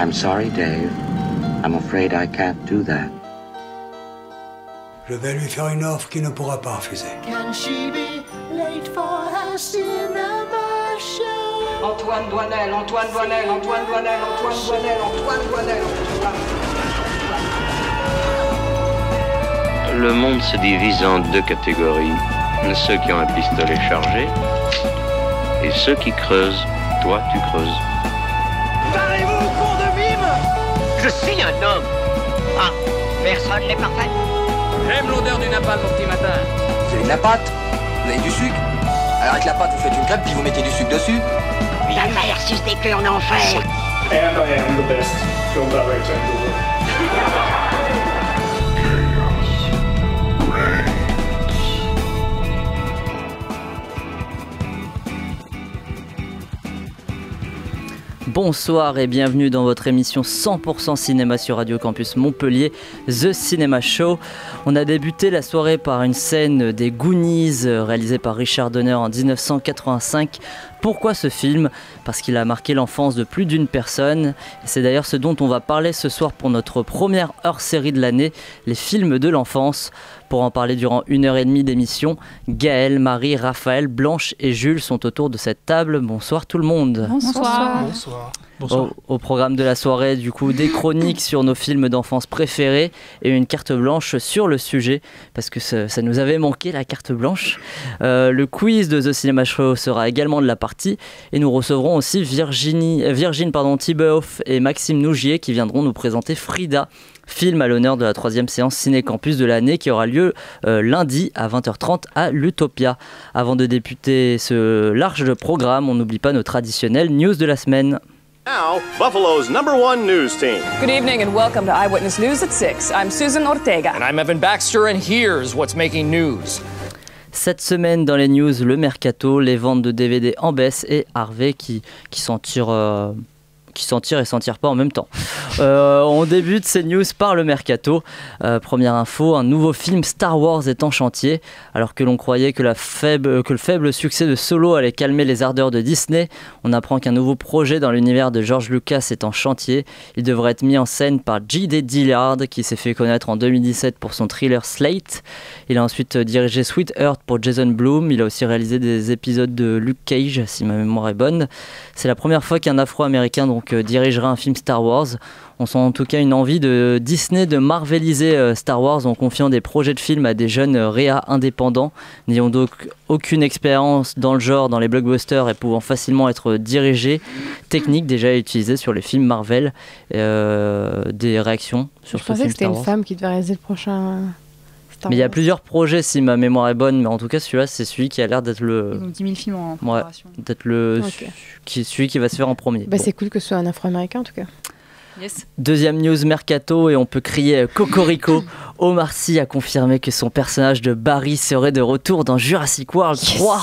I'm sorry, Dave. I'm afraid I can't do that. Je vais lui faire une offre qu'il ne pourra pas refuser. Can she be late for her cinema show? Antoine Doinel, Antoine Doinel, Antoine Doinel, Antoine Doinel, Antoine Doinel. Le monde se divise en deux catégories. Ceux qui ont un pistolet chargé et ceux qui creusent. Toi, tu creuses. Parlez-vous, con de mime! Je suis un homme. Ah, personne n'est parfait. J'aime l'odeur du napalm au petit matin. Vous avez de la pâte? Vous avez du sucre? Alors avec la pâte, vous faites une crêpe puis vous mettez du sucre dessus? La mère suce des queues en enfer. And I am the best film director in the world. Bonsoir et bienvenue dans votre émission 100% cinéma sur Radio Campus Montpellier, The Cinema Show. On a débuté la soirée par une scène des Goonies réalisée par Richard Donner en 1985. Pourquoi ce film ? Parce qu'il a marqué l'enfance de plus d'une personne. Et c'est d'ailleurs ce dont on va parler ce soir pour notre première hors-série de l'année, les films de l'enfance. Pour en parler durant 1h30 d'émission, Gaël, Marie, Raphaël, Blanche et Jules sont autour de cette table. Bonsoir tout le monde. Bonsoir. Bonsoir. Bonsoir. Au programme de la soirée, du coup, des chroniques sur nos films d'enfance préférés et une carte blanche sur le sujet, parce que ça nous avait manqué, la carte blanche. Le quiz de The Cinema Show sera également de la partie, et nous recevrons aussi Virgine Thibault et Maxime Nougier qui viendront nous présenter Frida, film à l'honneur de la 3e séance Ciné-Campus de l'année qui aura lieu lundi à 20h30 à l'Utopia. Avant de débuter ce large programme, on n'oublie pas nos traditionnelles news de la semaine. Now, Buffalo's #1 news team. Good evening and welcome to Eyewitness News at 6. I'm Susan Ortega. And I'm Evan Baxter and here's what's making news. Cette semaine dans les news, le mercato, les ventes de DVD en baisse et Harvey qui s'en tire et s'en tire pas en même temps. On débute ces news par le mercato. Première info, un nouveau film Star Wars est en chantier. Alors que l'on croyait que le faible succès de Solo allait calmer les ardeurs de Disney, on apprend qu'un nouveau projet dans l'univers de George Lucas est en chantier. Il devrait être mis en scène par J.D. Dillard, qui s'est fait connaître en 2017 pour son thriller Slate. Il a ensuite dirigé Sweet Earth pour Jason Blum. Il a aussi réalisé des épisodes de Luke Cage, si ma mémoire est bonne. C'est la première fois qu'un Afro-Américain dirigera un film Star Wars. On sent en tout cas une envie de Disney de marveliser Star Wars en confiant des projets de films à des jeunes réa indépendants, n'ayant donc aucune expérience dans le genre, dans les blockbusters et pouvant facilement être dirigés, techniques déjà utilisées sur les films Marvel. Des réactions sur ce film Star Wars. Je pensais que c'était une femme qui devait réaliser le prochain Star Wars. Mais il y a plusieurs projets si ma mémoire est bonne, mais en tout cas celui-là c'est celui qui a l'air d'être le... Ils ont 10 000 films en préparation. Ouais, d'être celui qui va se faire en premier. Bah, bon. C'est cool que ce soit un Afro-Américain en tout cas. Yes. Deuxième news mercato et on peut crier Cocorico. Omar Sy a confirmé que son personnage de Barry serait de retour dans Jurassic World 3.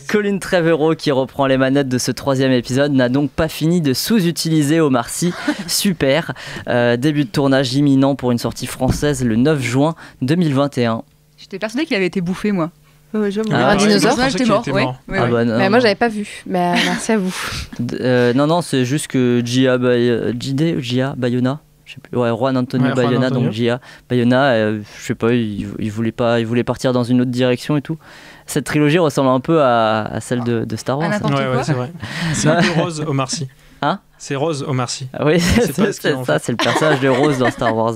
Colin Trevorrow, qui reprend les manettes de ce 3e épisode, n'a donc pas fini de sous-utiliser Omar Sy. Super. Début de tournage imminent pour une sortie française le 9 juin 2021. J'étais persuadée qu'il avait été bouffé, moi. Un dinosaure. Mort. Mais moi j'avais pas vu. Mais merci à vous. Non, c'est juste que Gia Bayona, je sais plus, Juan Antonio Bayona, donc Gia Bayona, je sais pas, il voulait partir dans une autre direction et tout. Cette trilogie ressemble un peu à celle de Star Wars. Ouais, c'est vrai. C'est un peu Rose Omar Sy. Hein ? C'est Rose Omar Sy. Oui, c'est ça, c'est le personnage de Rose dans Star Wars.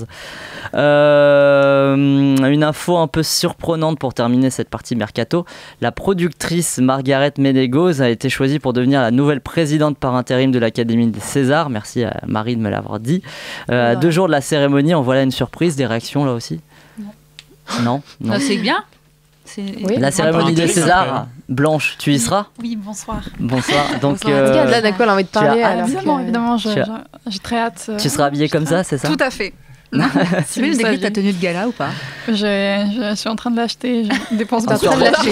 Une info un peu surprenante pour terminer cette partie mercato. La productrice Margaret Ménégoz a été choisie pour devenir la nouvelle présidente par intérim de l'Académie des Césars. Merci à Marie de me l'avoir dit. À 2 jours de la cérémonie, en voilà une surprise. Des réactions là aussi ? Non. C'est bien. Oui. La cérémonie des Césars, Blanche, tu y seras ? Oui, bonsoir. Bonsoir. Donc, là, d'un coup, elle a envie de parler. Évidemment, j'ai très hâte. Tu seras habillée comme ça, c'est ça ? Tout à fait. Tu veux décrire ta tenue de gala ou pas ? Je suis en train de l'acheter. Je dépense pas trop d'argent.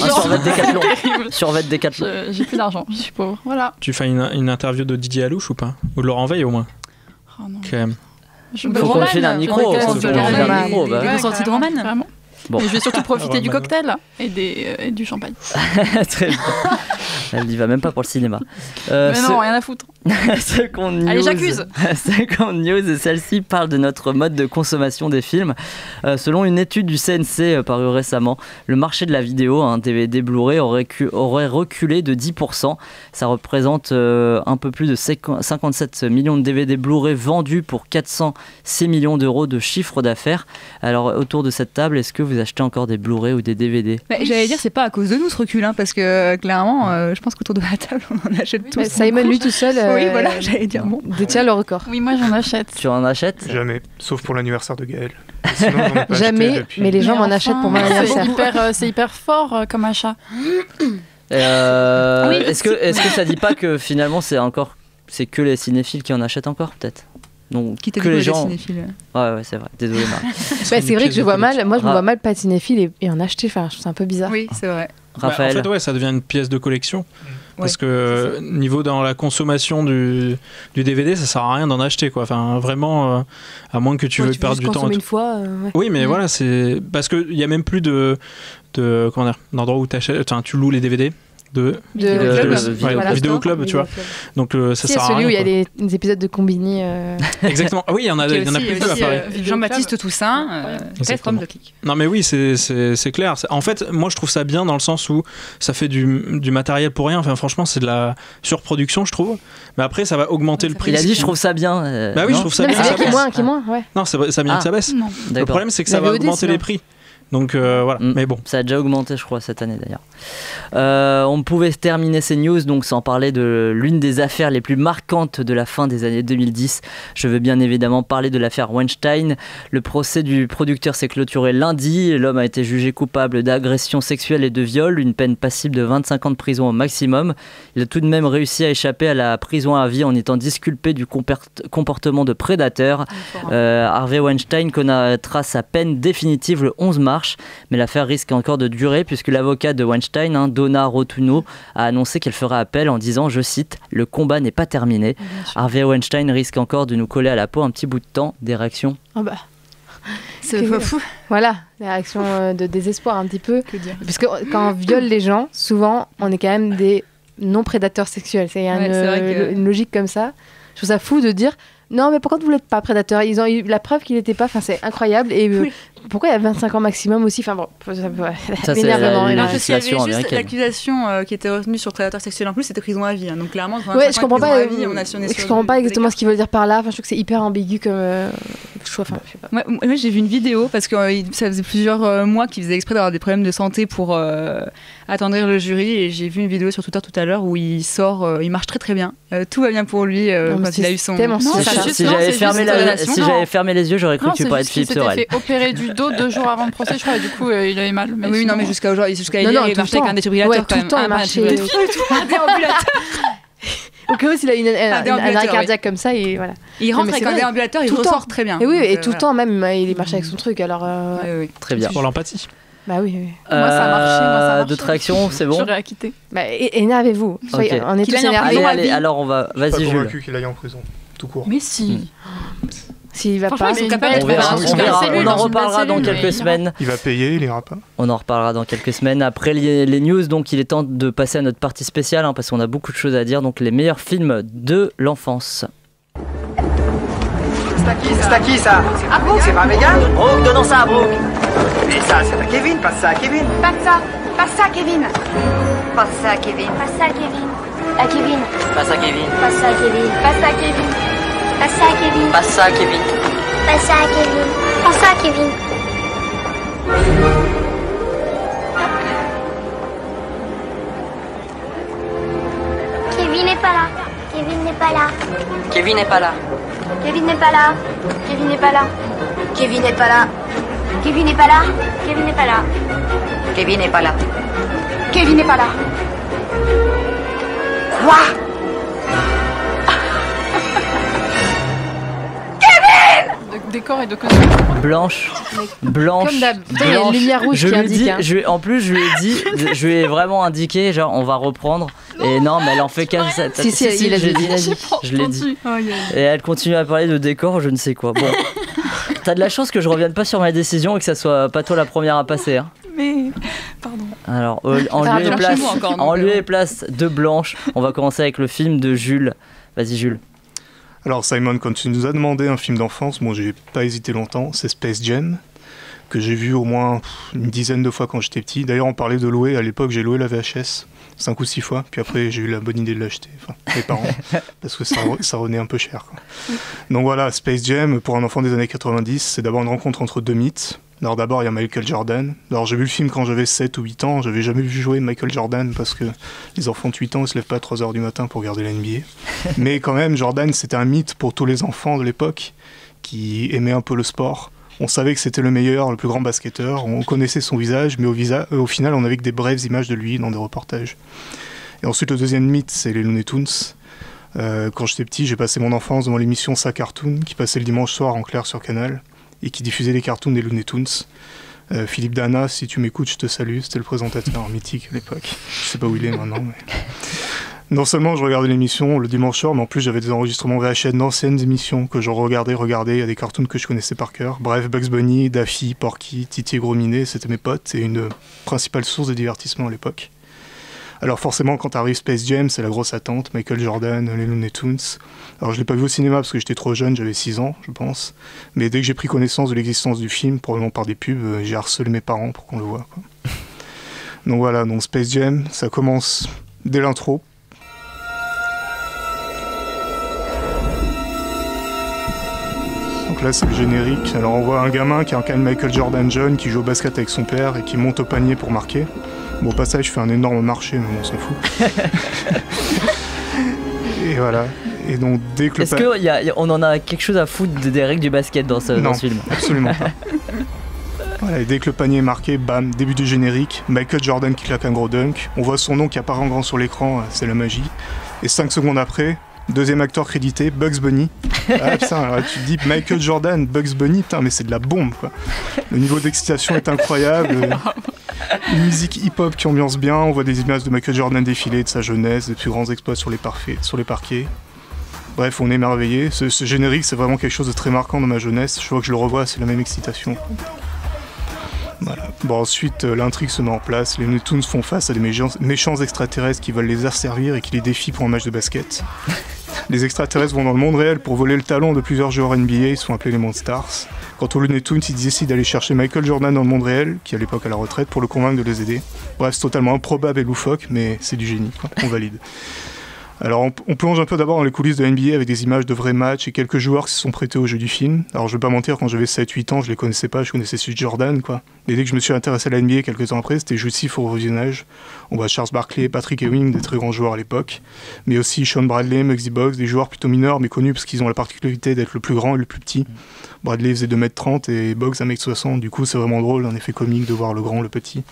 Survêt Décathlon. J'ai plus d'argent, je suis pauvre. Voilà. Tu fais une interview de Didier Alouche ou pas ? Ou de Laurent Veil au moins ? Oh non. Quand même. Faut qu'on file un micro. Ils ont sorti de Roman. Vraiment. Bon. Et je vais surtout profiter du cocktail et du champagne. Très bien. Elle n'y va même pas pour le cinéma. Mais non, rien à foutre. Seconde news. Allez, j'accuse. Seconde news, et celle-ci parle de notre mode de consommation des films. Selon une étude du CNC parue récemment, le marché de la vidéo, un DVD Blu-ray, aurait reculé de 10%. Ça représente un peu plus de 57 millions de DVD Blu-ray vendus pour 406 millions d'euros de chiffre d'affaires. Alors, autour de cette table, est-ce que vous achetez encore des Blu-ray ou des DVD ? J'allais dire, c'est pas à cause de nous ce recul, hein, parce que clairement, je pense qu'autour de la table, on en achète tous. Simon, lui tout seul, oui, voilà, j'allais dire bon. Détient le record. Oui, moi j'en achète. Tu en achètes ? Jamais, sauf pour l'anniversaire de Gaël. Sinon, j'en ai pas jamais, acheté depuis... mais les gens m'en achètent pour mon anniversaire. C'est hyper fort comme achat. Oui, est-ce que ça dit pas que finalement c'est que les cinéphiles qui en achètent encore, peut-être ? Donc, qui que les gens. Cinéphiles. Ouais, c'est vrai. Désolé, Marie. C'est vrai que je vois mal. Moi, je me vois mal pas être cinéphile et en acheter. Enfin, je trouve ça un peu bizarre. Oui, c'est vrai. Raphaël. En fait, ouais, ça devient une pièce de collection. Parce que niveau dans la consommation du DVD, ça sert à rien d'en acheter, quoi. Enfin, vraiment, à moins que tu veux perdre du temps. Une fois. Oui, mais voilà, c'est parce que il y a même plus de comment dire, d'endroit où tu loues les DVD. Vidéo Club, tu vois. Donc ça sert à rien. Celui où il y a des épisodes de Combini. Exactement. Ah oui, il y en a plus deux à Paris. Jean-Baptiste Toussaint, from the Click. Non mais oui, c'est clair. En fait, moi je trouve ça bien dans le sens où ça fait du matériel pour rien. Enfin franchement, c'est de la surproduction, je trouve. Mais après, ça va augmenter le prix. Il a dit, je trouve ça bien. Bah oui, je trouve ça bien. C'est qui est moins, ouais. Non, c'est bien que ça baisse. Le problème, c'est que ça va augmenter les prix. Donc voilà, mais bon. Ça a déjà augmenté, je crois, cette année d'ailleurs. On pouvait terminer ces news donc sans parler de l'une des affaires les plus marquantes de la fin des années 2010. Je veux bien évidemment parler de l'affaire Weinstein. Le procès du producteur s'est clôturé lundi. L'homme a été jugé coupable d'agression sexuelle et de viol, une peine passible de 25 ans de prison au maximum. Il a tout de même réussi à échapper à la prison à vie en étant disculpé du comportement de prédateur. Harvey Weinstein connaîtra sa peine définitive le 11 mars. Mais l'affaire risque encore de durer puisque l'avocat de Weinstein, Donna Rotuno, a annoncé qu'elle ferait appel en disant, je cite, « Le combat n'est pas terminé ». Harvey Weinstein risque encore de nous coller à la peau un petit bout de temps. Des réactions ? C'est fou. Voilà, des réactions de désespoir un petit peu. Parce que quand on viole les gens, souvent, on est quand même des non-prédateurs sexuels. C'est une logique comme ça. Je trouve ça fou de dire... Non, mais pourquoi vous n'êtes pas prédateur ? Ils ont eu la preuve qu'il n'était pas. Enfin, c'est incroyable. Et pourquoi il y a 25 ans maximum aussi ? Enfin bon, ça c'est la législation américaine. Juste l'accusation qui était retenue sur prédateur sexuel en plus, c'était prison à vie. Donc clairement, je comprends pas. Je comprends pas exactement ce qu'ils veulent dire par là. Enfin, je trouve que c'est hyper ambigu comme choix. Enfin, je sais pas. Moi, j'ai vu une vidéo parce que ça faisait plusieurs mois qu'ils faisaient exprès d'avoir des problèmes de santé pour attendrir le jury. Et j'ai vu une vidéo sur Twitter tout à l'heure où il sort, il marche très très bien. Tout va bien pour lui quand il a eu son. Si j'avais fermé les yeux, j'aurais cru que tu parlais de Philippe Sorel. Il s'était fait opérer du dos 2 jours avant le procès, je crois, et du coup, il avait mal. Mais oui, non, mais jusqu'à hier, il marchait avec un défibrillateur quand même. Tout le temps, il marchait. Un déambulateur. Au cas où, s'il a un arrêt cardiaque comme ça, et voilà. Il rentre avec un déambulateur, il ressort très bien. Et oui, et tout le temps, même, il marche avec son truc, alors. Très bien. Pour l'empathie. Bah oui. Moi, ça a marché. D'autres réactions, c'est bon ? J'aurais acquitté. Bah, énervez-vous. On est tous énervés. Allez, alors on va. Vas-y, Jules. Je suis pas convaincu qu'il aille en prison, tout court. Mais si. S'il va pas, on en reparlera dans quelques semaines. Il va payer, il ira pas. On en reparlera dans quelques semaines. Après les news, donc il est temps de passer à notre partie spéciale parce qu'on a beaucoup de choses à dire. Donc les meilleurs films de l'enfance. C'est à qui ça? À Brooke, c'est pas à Megan? Brooke, donnons ça à Brooke. Et ça, c'est à Kevin, passe ça à Kevin. Passe ça à Kevin. Passe ça à Kevin. Passe ça à Kevin. À Kevin. Passe à Kevin. Passe ça à Kevin. Passe ça à Kevin. Passe ça à Kevin. Passe ça à Kevin. Passe ça à Kevin. Passe ça à Kevin. Kevin n'est pas là. Kevin n'est pas là. Kevin n'est pas là. Kevin n'est pas là. Kevin n'est pas là. Kevin n'est pas là. Kevin n'est pas là. Kevin n'est pas là. Kevin n'est pas là. Kevin n'est pas là. Quoi? Décor et de costume. Blanche. Comme d'hab. Il y a une lumière rouge qui indique. En plus, je lui ai vraiment indiqué, genre, on va reprendre. Et non, mais elle en fait qu'à ça. Si, je l'ai dit. Je l'ai dit. Et elle continue à parler de décor, je ne sais quoi. Bon. t'as de la chance que je revienne pas sur ma décision et que ça soit pas toi la première à passer. Hein. Mais, pardon. Alors, en lieu et place de Blanche, on va commencer avec le film de Jules. Vas-y, Jules. Alors, Simon, quand tu nous as demandé un film d'enfance, moi, j'ai pas hésité longtemps. C'est Space Jam, que j'ai vu au moins une dizaine de fois quand j'étais petit. D'ailleurs, on parlait de louer. À l'époque, j'ai loué la VHS 5 ou 6 fois. Puis après, j'ai eu la bonne idée de l'acheter. Enfin, mes parents. Parce que ça revenait un peu cher. Quoi. Donc voilà, Space Jam, pour un enfant des années 90, c'est d'abord une rencontre entre deux mythes. Alors d'abord, il y a Michael Jordan. Alors j'ai vu le film quand j'avais 7 ou 8 ans. J'avais jamais vu jouer Michael Jordan parce que les enfants de 8 ans, ils se lèvent pas à 3h du matin pour regarder la NBA. Mais quand même, Jordan, c'était un mythe pour tous les enfants de l'époque qui aimaient un peu le sport. On savait que c'était le meilleur, le plus grand basketteur. On connaissait son visage, mais au final, on n'avait que des brèves images de lui dans des reportages. Et ensuite, le deuxième mythe, c'est les Looney Tunes. Quand j'étais petit, j'ai passé mon enfance devant l'émission Ça Cartoon, qui passait le dimanche soir en clair sur Canal, et qui diffusait les cartoons des Looney Tunes. Philippe Dana, si tu m'écoutes, je te salue. C'était le présentateur mythique à l'époque. Je sais pas où il est maintenant, mais... Non seulement je regardais l'émission le dimanche soir, mais en plus j'avais des enregistrements VHS d'anciennes émissions que je regardais. Il y a des cartoons que je connaissais par cœur. Bref, Bugs Bunny, Daffy, Porky, Titi et Gros Minet, c'était mes potes et une principale source de divertissement à l'époque. Alors forcément, quand arrive Space Jam, c'est la grosse attente. Michael Jordan, les Looney Tunes. Alors je l'ai pas vu au cinéma parce que j'étais trop jeune, j'avais 6 ans, je pense. Mais dès que j'ai pris connaissance de l'existence du film, probablement par des pubs, j'ai harcelé mes parents pour qu'on le voit. Quoi. Donc voilà, donc Space Jam, ça commence dès l'intro. Donc là, c'est le générique. Alors on voit un gamin qui incarne Michael Jordan jeune, qui joue au basket avec son père et qui monte au panier pour marquer. Bon, au passage, je fais un énorme marché, mais on s'en fout. Et voilà. Et donc, dès que on en a quelque chose à foutre des règles du basket dans ce film? Non, absolument pas. Voilà, et dès que le panier est marqué, bam, début du générique, Michael Jordan qui claque un gros dunk. On voit son nom qui apparaît en grand sur l'écran, c'est la magie. Et 5 secondes après, deuxième acteur crédité, Bugs Bunny. Ah putain, alors tu te dis Michael Jordan, Bugs Bunny, putain, mais c'est de la bombe, quoi. Le niveau d'excitation est incroyable. Une musique hip-hop qui ambiance bien, on voit des images de Michael Jordan défiler de sa jeunesse, des plus grands exploits sur les parquets. Bref, on est émerveillé. Ce générique, c'est vraiment quelque chose de très marquant dans ma jeunesse. Je vois que je le revois, c'est la même excitation. Voilà. Bon, ensuite, l'intrigue se met en place. Les Looney Tunes font face à des méchants extraterrestres qui veulent les asservir et qui les défient pour un match de basket. Les extraterrestres vont dans le monde réel pour voler le talent de plusieurs joueurs NBA, ils sont appelés les Monstars. Quant aux Looney Tunes, ils décident d'aller chercher Michael Jordan dans le monde réel, qui est à l'époque à la retraite, pour le convaincre de les aider. Bref, c'est totalement improbable et loufoque, mais c'est du génie, quoi. On valide. Alors on plonge un peu d'abord dans les coulisses de la NBA avec des images de vrais matchs et quelques joueurs qui se sont prêtés au jeu du film. Alors je vais pas mentir, quand j'avais 7-8 ans, je les connaissais pas, je connaissais celui de Jordan, quoi. Et dès que je me suis intéressé à la NBA quelques temps après, c'était jouissif au revisionnage. On voit Charles Barkley, Patrick Ewing, des très grands joueurs à l'époque, mais aussi Sean Bradley, Muggsy Bogues, des joueurs plutôt mineurs mais connus parce qu'ils ont la particularité d'être le plus grand et le plus petit. Bradley faisait 2m30 et Bogues 1m60, du coup c'est vraiment drôle, un effet comique de voir le grand, le petit.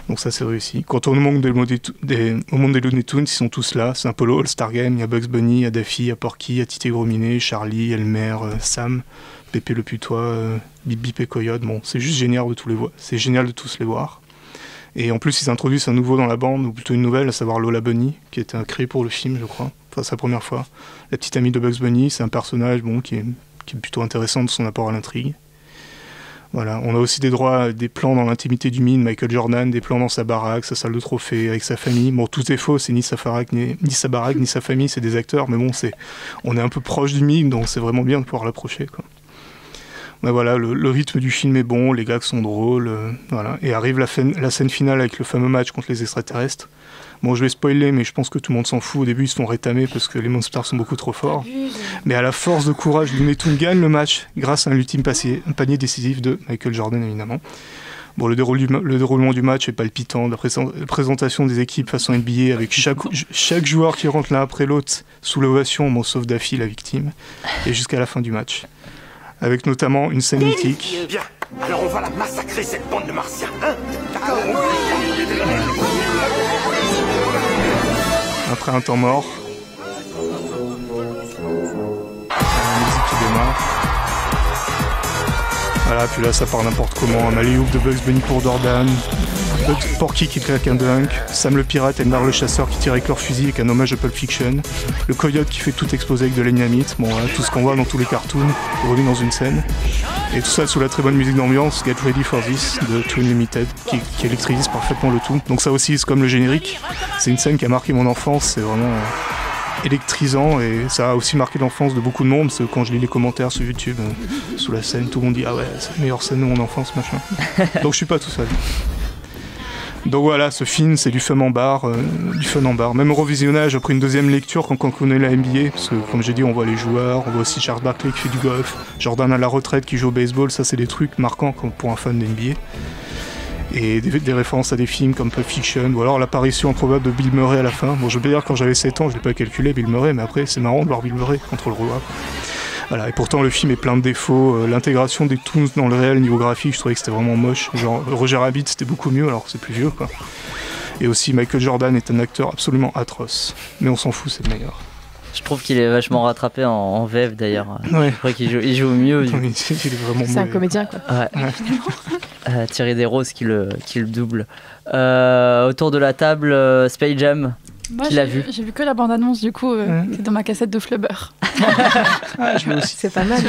Donc ça c'est réussi. Quant au monde des Looney Tunes, ils sont tous là. C'est un peu le All-Star Game. Il y a Bugs Bunny, il y a Daffy, il y a Porky, il y a Titi Gros Minet, Charlie, Elmer, Sam, Pépé le putois, Bip Bip et Coyote. Bon, c'est juste génial de tous les voir. Et en plus ils introduisent un nouveau dans la bande, ou plutôt une nouvelle, à savoir Lola Bunny, qui a été créée pour le film, je crois. Enfin, c'est la première fois. La petite amie de Bugs Bunny, c'est un personnage qui est plutôt intéressant de son apport à l'intrigue. Voilà, on a aussi des plans dans l'intimité du mine, Michael Jordan, des plans dans sa baraque, sa salle de trophée, avec sa famille. Bon, tout est faux, c'est ni sa baraque, ni sa famille, c'est des acteurs, mais bon, on est un peu proche du mine, donc c'est vraiment bien de pouvoir l'approcher, quoi. Mais voilà, le rythme du film est bon, les gags sont drôles, voilà. Et arrive la scène finale avec le fameux match contre les extraterrestres. Bon, je vais spoiler, mais je pense que tout le monde s'en fout. Au début, ils se font rétamer parce que les Monstars sont beaucoup trop forts. Mais à la force de courage, Looney Tunes gagne le match grâce à un ultime panier décisif de Michael Jordan, évidemment. Bon, le déroulement du match est palpitant. La présentation des équipes façon NBA avec chaque joueur qui rentre l'un après l'autre sous l'ovation, bon, sauf Daffy, la victime, et jusqu'à la fin du match. Avec notamment une scène mythique. Bien, alors on va la massacrer, cette bande de martiens, hein? D'accord. Après un temps mort, la musique qui démarre. Voilà, puis là ça part n'importe comment, un alley-oop de Bugs Bunny pour Jordan, Bud Porky qui claque un dunk, Sam le pirate et Mar le chasseur qui tire avec leur fusil avec un hommage à Pulp Fiction, le coyote qui fait tout exploser avec de la dynamite, bon voilà, tout ce qu'on voit dans tous les cartoons, remis dans une scène. Et tout ça sous la très bonne musique d'ambiance, Get Ready for This de Twin Limited, qui électrise parfaitement le tout. Donc ça aussi, c'est comme le générique, c'est une scène qui a marqué mon enfance, c'est vraiment électrisant et ça a aussi marqué l'enfance de beaucoup de monde, parce que quand je lis les commentaires sur YouTube, sous la scène, tout le monde dit « Ah ouais, c'est la meilleure scène de mon enfance, machin ». Donc je suis pas tout seul. Donc voilà, ce film, c'est du fun en barre, Même au revisionnage, après une deuxième lecture, quand on connaît la NBA, parce que comme j'ai dit, on voit les joueurs, on voit aussi Charles Barkley qui fait du golf, Jordan à la retraite qui joue au baseball, ça c'est des trucs marquants pour un fan d'NBA. Et des références à des films comme Pulp Fiction, ou alors l'apparition improbable de Bill Murray à la fin. Bon, je veux bien dire, quand j'avais 7 ans, je l'ai pas calculé, Bill Murray, mais après, c'est marrant de voir Bill Murray contre le roi. Voilà, et pourtant le film est plein de défauts. L'intégration des Toons dans le réel niveau graphique, je trouvais que c'était vraiment moche. Genre Roger Rabbit c'était beaucoup mieux alors que c'est plus vieux quoi. Et aussi Michael Jordan est un acteur absolument atroce. Mais on s'en fout, c'est le meilleur. Je trouve qu'il est vachement rattrapé en VF d'ailleurs. Ouais. Je crois qu'il joue mieux. Il est vraiment c'est un comédien quoi. Ouais. Thierry Desroses qui le double. Autour de la table, Space Jam. Moi, j'ai vu que la bande-annonce, du coup, c'est dans ma cassette de Flubber. C'est pas mal.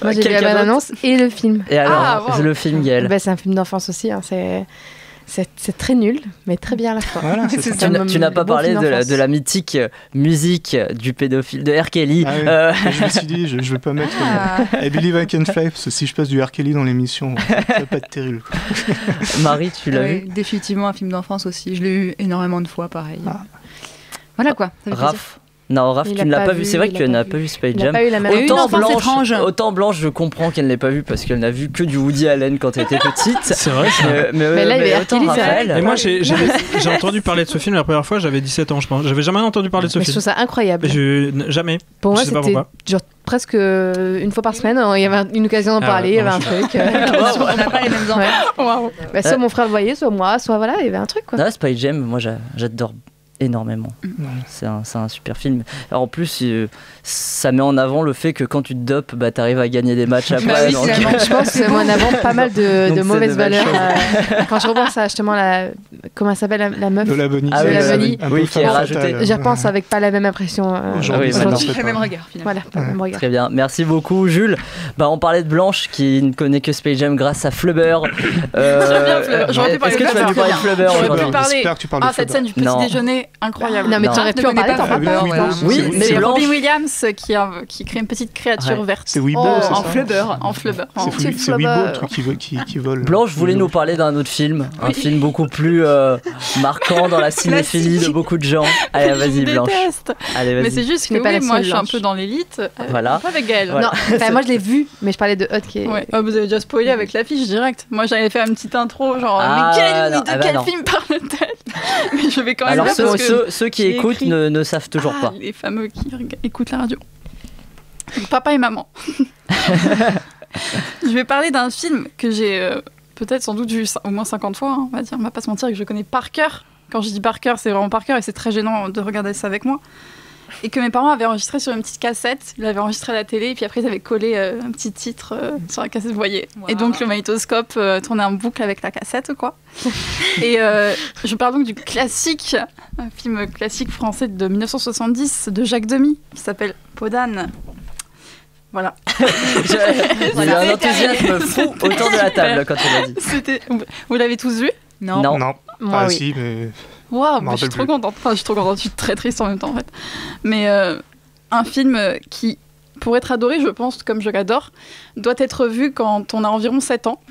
Moi, j'ai vu la bande-annonce et le film. Et alors, le film, Gaël? C'est un film d'enfance aussi. Hein. C'est très nul, mais très bien à la fois. Voilà, tu n'as pas parlé de la mythique musique du pédophile de R. Kelly. Ah oui. Je me suis dit, je vais pas mettre I Believe I Can Fly, parce que si je passe du R. Kelly dans l'émission, ça va pas être terrible. Quoi. Marie, tu l'as vu? Définitivement un film d'enfance aussi. Je l'ai eu énormément de fois, pareil. Voilà quoi. Raph? Non, Raph, tu ne l'as pas vu. C'est vrai que tu n'as pas vu Space Jam. Autant Blanche, je comprends qu'elle n'ait pas vu parce qu'elle n'a vu que du Woody Allen quand elle était petite. C'est vrai. Mais là, il y a autant Raphaël. Et moi, j'ai entendu parler de ce film la première fois, j'avais 17 ans, je pense. J'avais jamais entendu parler de ce film. Je trouve ça incroyable. Jamais. Pour moi, je sais pas c'était pourquoi. genre presque une fois par semaine. Il y avait une occasion d'en parler, il y avait un truc. On n'a pas les mêmes enfants. Soit mon frère le voyait, soit moi, soit voilà, il y avait un truc quoi. Non, Space Jam, moi j'adore énormément. C'est un super film. Alors, en plus, ça met en avant le fait que quand tu te dopes, t'arrives à gagner des matchs après. Oui, je pense que ça met en avant pas mal de mauvaises valeurs. Quand je repense à justement comment elle s'appelle la meuf de la Bonnie. Ah, de la Bonnie. Oui, qui est rajoutée. J'y repense avec pas la même impression. Le même regard finalement. Voilà, pas le même regard. Très bien. Merci beaucoup, Jules. On parlait de Blanche qui ne connaît que Space Jam grâce à Flubber. J'aurais pu parler de Flubber. J'aurais pu parler. Cette scène du petit déjeuner. Incroyable. Non mais tu aurais pu en parler, t'en parles pas. Oui, mais c'est Robin Williams qui crée une petite créature verte. C'est Weebo, en Flubber. C'est Weebo le truc qui vole. Blanche voulait nous parler d'un autre film, un film beaucoup plus marquant dans la cinéphilie de beaucoup de gens. Allez, vas-y Blanche. Allez, vas-y. Mais c'est juste que moi je suis un peu dans l'élite. Voilà. Pas avec Gaël. Non, moi je l'ai vu, mais je parlais de Hot qui est. Vous avez déjà spoilé avec l'affiche direct. Moi j'avais fait une petite intro genre mais de quel film parle-t-elle? Mais je vais quand même. Alors ceux qui écoutent ne savent toujours pas. Les fameux qui écoutent la radio. Donc, papa et maman. Je vais parler d'un film que j'ai peut-être sans doute vu au moins 50 fois, on va dire. On va pas se mentir que je connais par cœur. Quand je dis par cœur, c'est vraiment par cœur et c'est très gênant de regarder ça avec moi. Et que mes parents avaient enregistré sur une petite cassette. Ils l'avaient enregistré à la télé et puis après ils avaient collé un petit titre sur la cassette, vous voyez. Wow. Et donc le magnétoscope tournait en boucle avec la cassette, quoi. Et je parle donc du classique, un film classique français de 1970 de Jacques Demy qui s'appelle Peau d'âne. Voilà. J'ai eu un enthousiasme fou autour de la table quand tu l'as dit. Vous l'avez tous vu? Non. Moi, oui. Si, mais... Waouh, je suis trop contente. Enfin, je suis trop contente, je suis très triste en même temps en fait. Mais un film qui, pour être adoré, je pense, comme je l'adore, doit être vu quand on a environ 7 ans.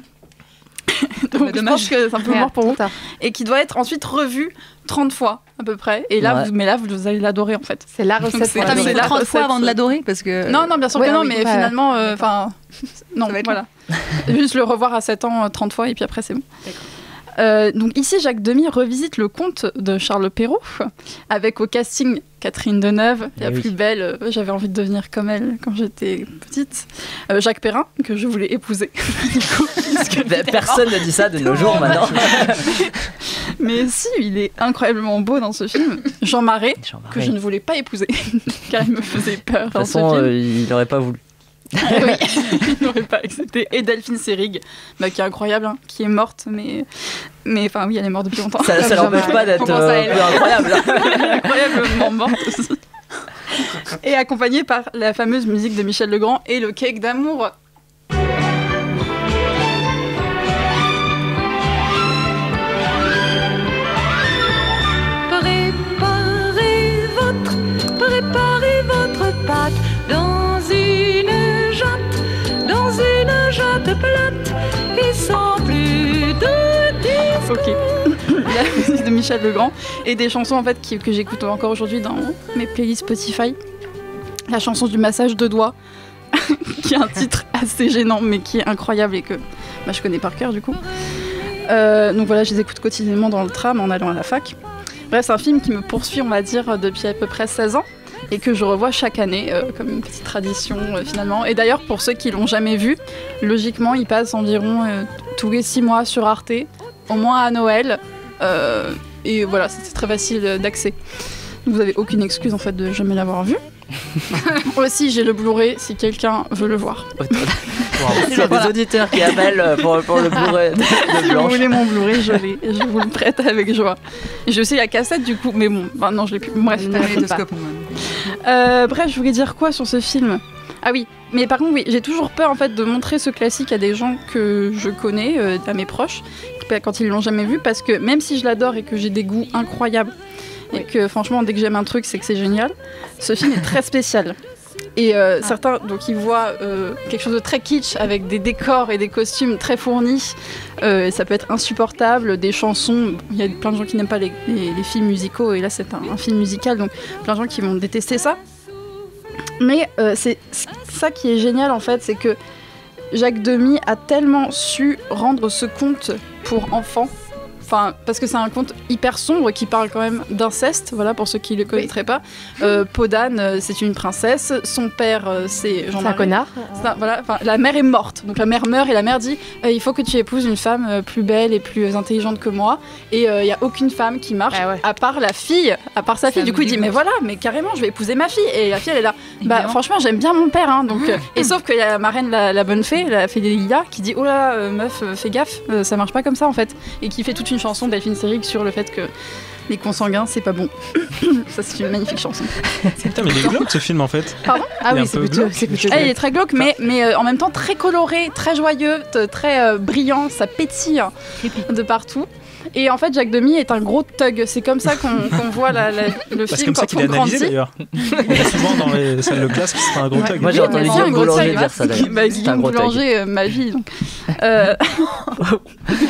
Donc je pense que c'est un peu mort pour vous. Et qui doit être ensuite revu 30 fois à peu près. Et là, vous allez l'adorer en fait. C'est la recette. C'est 30 fois avant de l'adorer parce que... Non, bien sûr que non, mais finalement, non, voilà. Juste le revoir à 7 ans 30 fois et puis après c'est bon. D'accord. Donc ici, Jacques Demy revisite le conte de Charles Perrault avec au casting Catherine Deneuve, la plus belle, j'avais envie de devenir comme elle quand j'étais petite, Jacques Perrin, que je voulais épouser. Du coup, personne ne dit ça de nos jours maintenant. Mais si, il est incroyablement beau dans ce film. Jean Marais, que je ne voulais pas épouser car il me faisait peur. De toute façon, il n'aurait pas voulu. Oui, il n'aurait pas accepté. Et Delphine Seyrig, qui est incroyable, hein, qui est morte, mais enfin oui, elle est morte depuis longtemps. Ça l'empêche pas d'être plus incroyable. Incroyablement morte aussi. Et accompagnée par la fameuse musique de Michel Legrand et le cake d'amour. Préparez votre pâte dans une jatte plate et sans plus de discours. Ok. La musique de Michel Legrand et des chansons en fait que j'écoute encore aujourd'hui dans mes playlists Spotify. La chanson du massage de doigts, qui est un titre assez gênant mais qui est incroyable et que je connais par cœur du coup. Donc voilà, je les écoute quotidiennement dans le tram en allant à la fac. Bref, c'est un film qui me poursuit, on va dire, depuis à peu près 16 ans et que je revois chaque année comme une petite tradition finalement. Et d'ailleurs, pour ceux qui l'ont jamais vu, logiquement, il passe environ tous les 6 mois sur Arte, au moins à Noël. Et voilà, c'est très facile d'accès. Vous n'avez aucune excuse en fait de jamais l'avoir vu. Aussi, j'ai le Blu-ray si quelqu'un veut le voir. Il y a des auditeurs qui appellent pour le Blu-ray de Si vous Blanche. voulez mon Blu-ray, je l'ai. Je vous le prête avec joie. J'ai aussi la cassette du coup, mais bon, non, je l'ai plus. Bref, bref, je voulais dire quoi sur ce film ? Ah oui, mais par contre, oui, j'ai toujours peur en fait de montrer ce classique à des gens que je connais, à mes proches, quand ils l'ont jamais vu, parce que même si je l'adore et que j'ai des goûts incroyables, et que franchement, dès que j'aime un truc, c'est que c'est génial, ce film est très spécial. Et certains, donc, ils voient quelque chose de très kitsch avec des décors et des costumes très fournis. Ça peut être insupportable, des chansons. Il y a plein de gens qui n'aiment pas les films musicaux, et là, c'est un film musical, donc plein de gens qui vont détester ça. Mais c'est ça qui est génial, en fait, c'est que Jacques Demy a tellement su rendre ce conte pour enfants. Enfin, parce que c'est un conte hyper sombre qui parle quand même d'inceste, voilà, pour ceux qui ne le connaîtraient pas. Peau d'âne, c'est une princesse. Son père, c'est Jean-Marie. C'est un connard. Voilà, la mère est morte. Donc la mère meurt et la mère dit il faut que tu épouses une femme plus belle et plus intelligente que moi. Et il n'y a aucune femme qui marche, à part la fille, à part sa fille. Du coup, il dit mais voilà, mais carrément, je vais épouser ma fille. Et la fille, elle est là. Bah, franchement, j'aime bien mon père. Hein, donc, et sauf qu'il y a la marraine, la bonne fée, la fée des lilas, qui dit oh là, meuf, fais gaffe, ça marche pas comme ça en fait. Et qui fait toute une chanson d'Delphine Seyrig sur le fait que les consanguins c'est pas bon. Ça c'est une magnifique chanson. Putain, mais il est glauque ce film en fait. Pardon ? Ah oui, c'est plutôt. Il est très glauque, mais en même temps très coloré, très joyeux, très brillant, ça pétille de partout. Et en fait, Jacques Demy est un gros thug. C'est comme ça qu'on voit le film quand on grandit. C'est comme ça qu'il est analysé d'ailleurs. On est souvent dans les salles de classe que c'est un gros thug. Moi j'ai entendu Guillaume Boulanger dire ça d'ailleurs. Guillaume Boulanger, ma vie. Donc.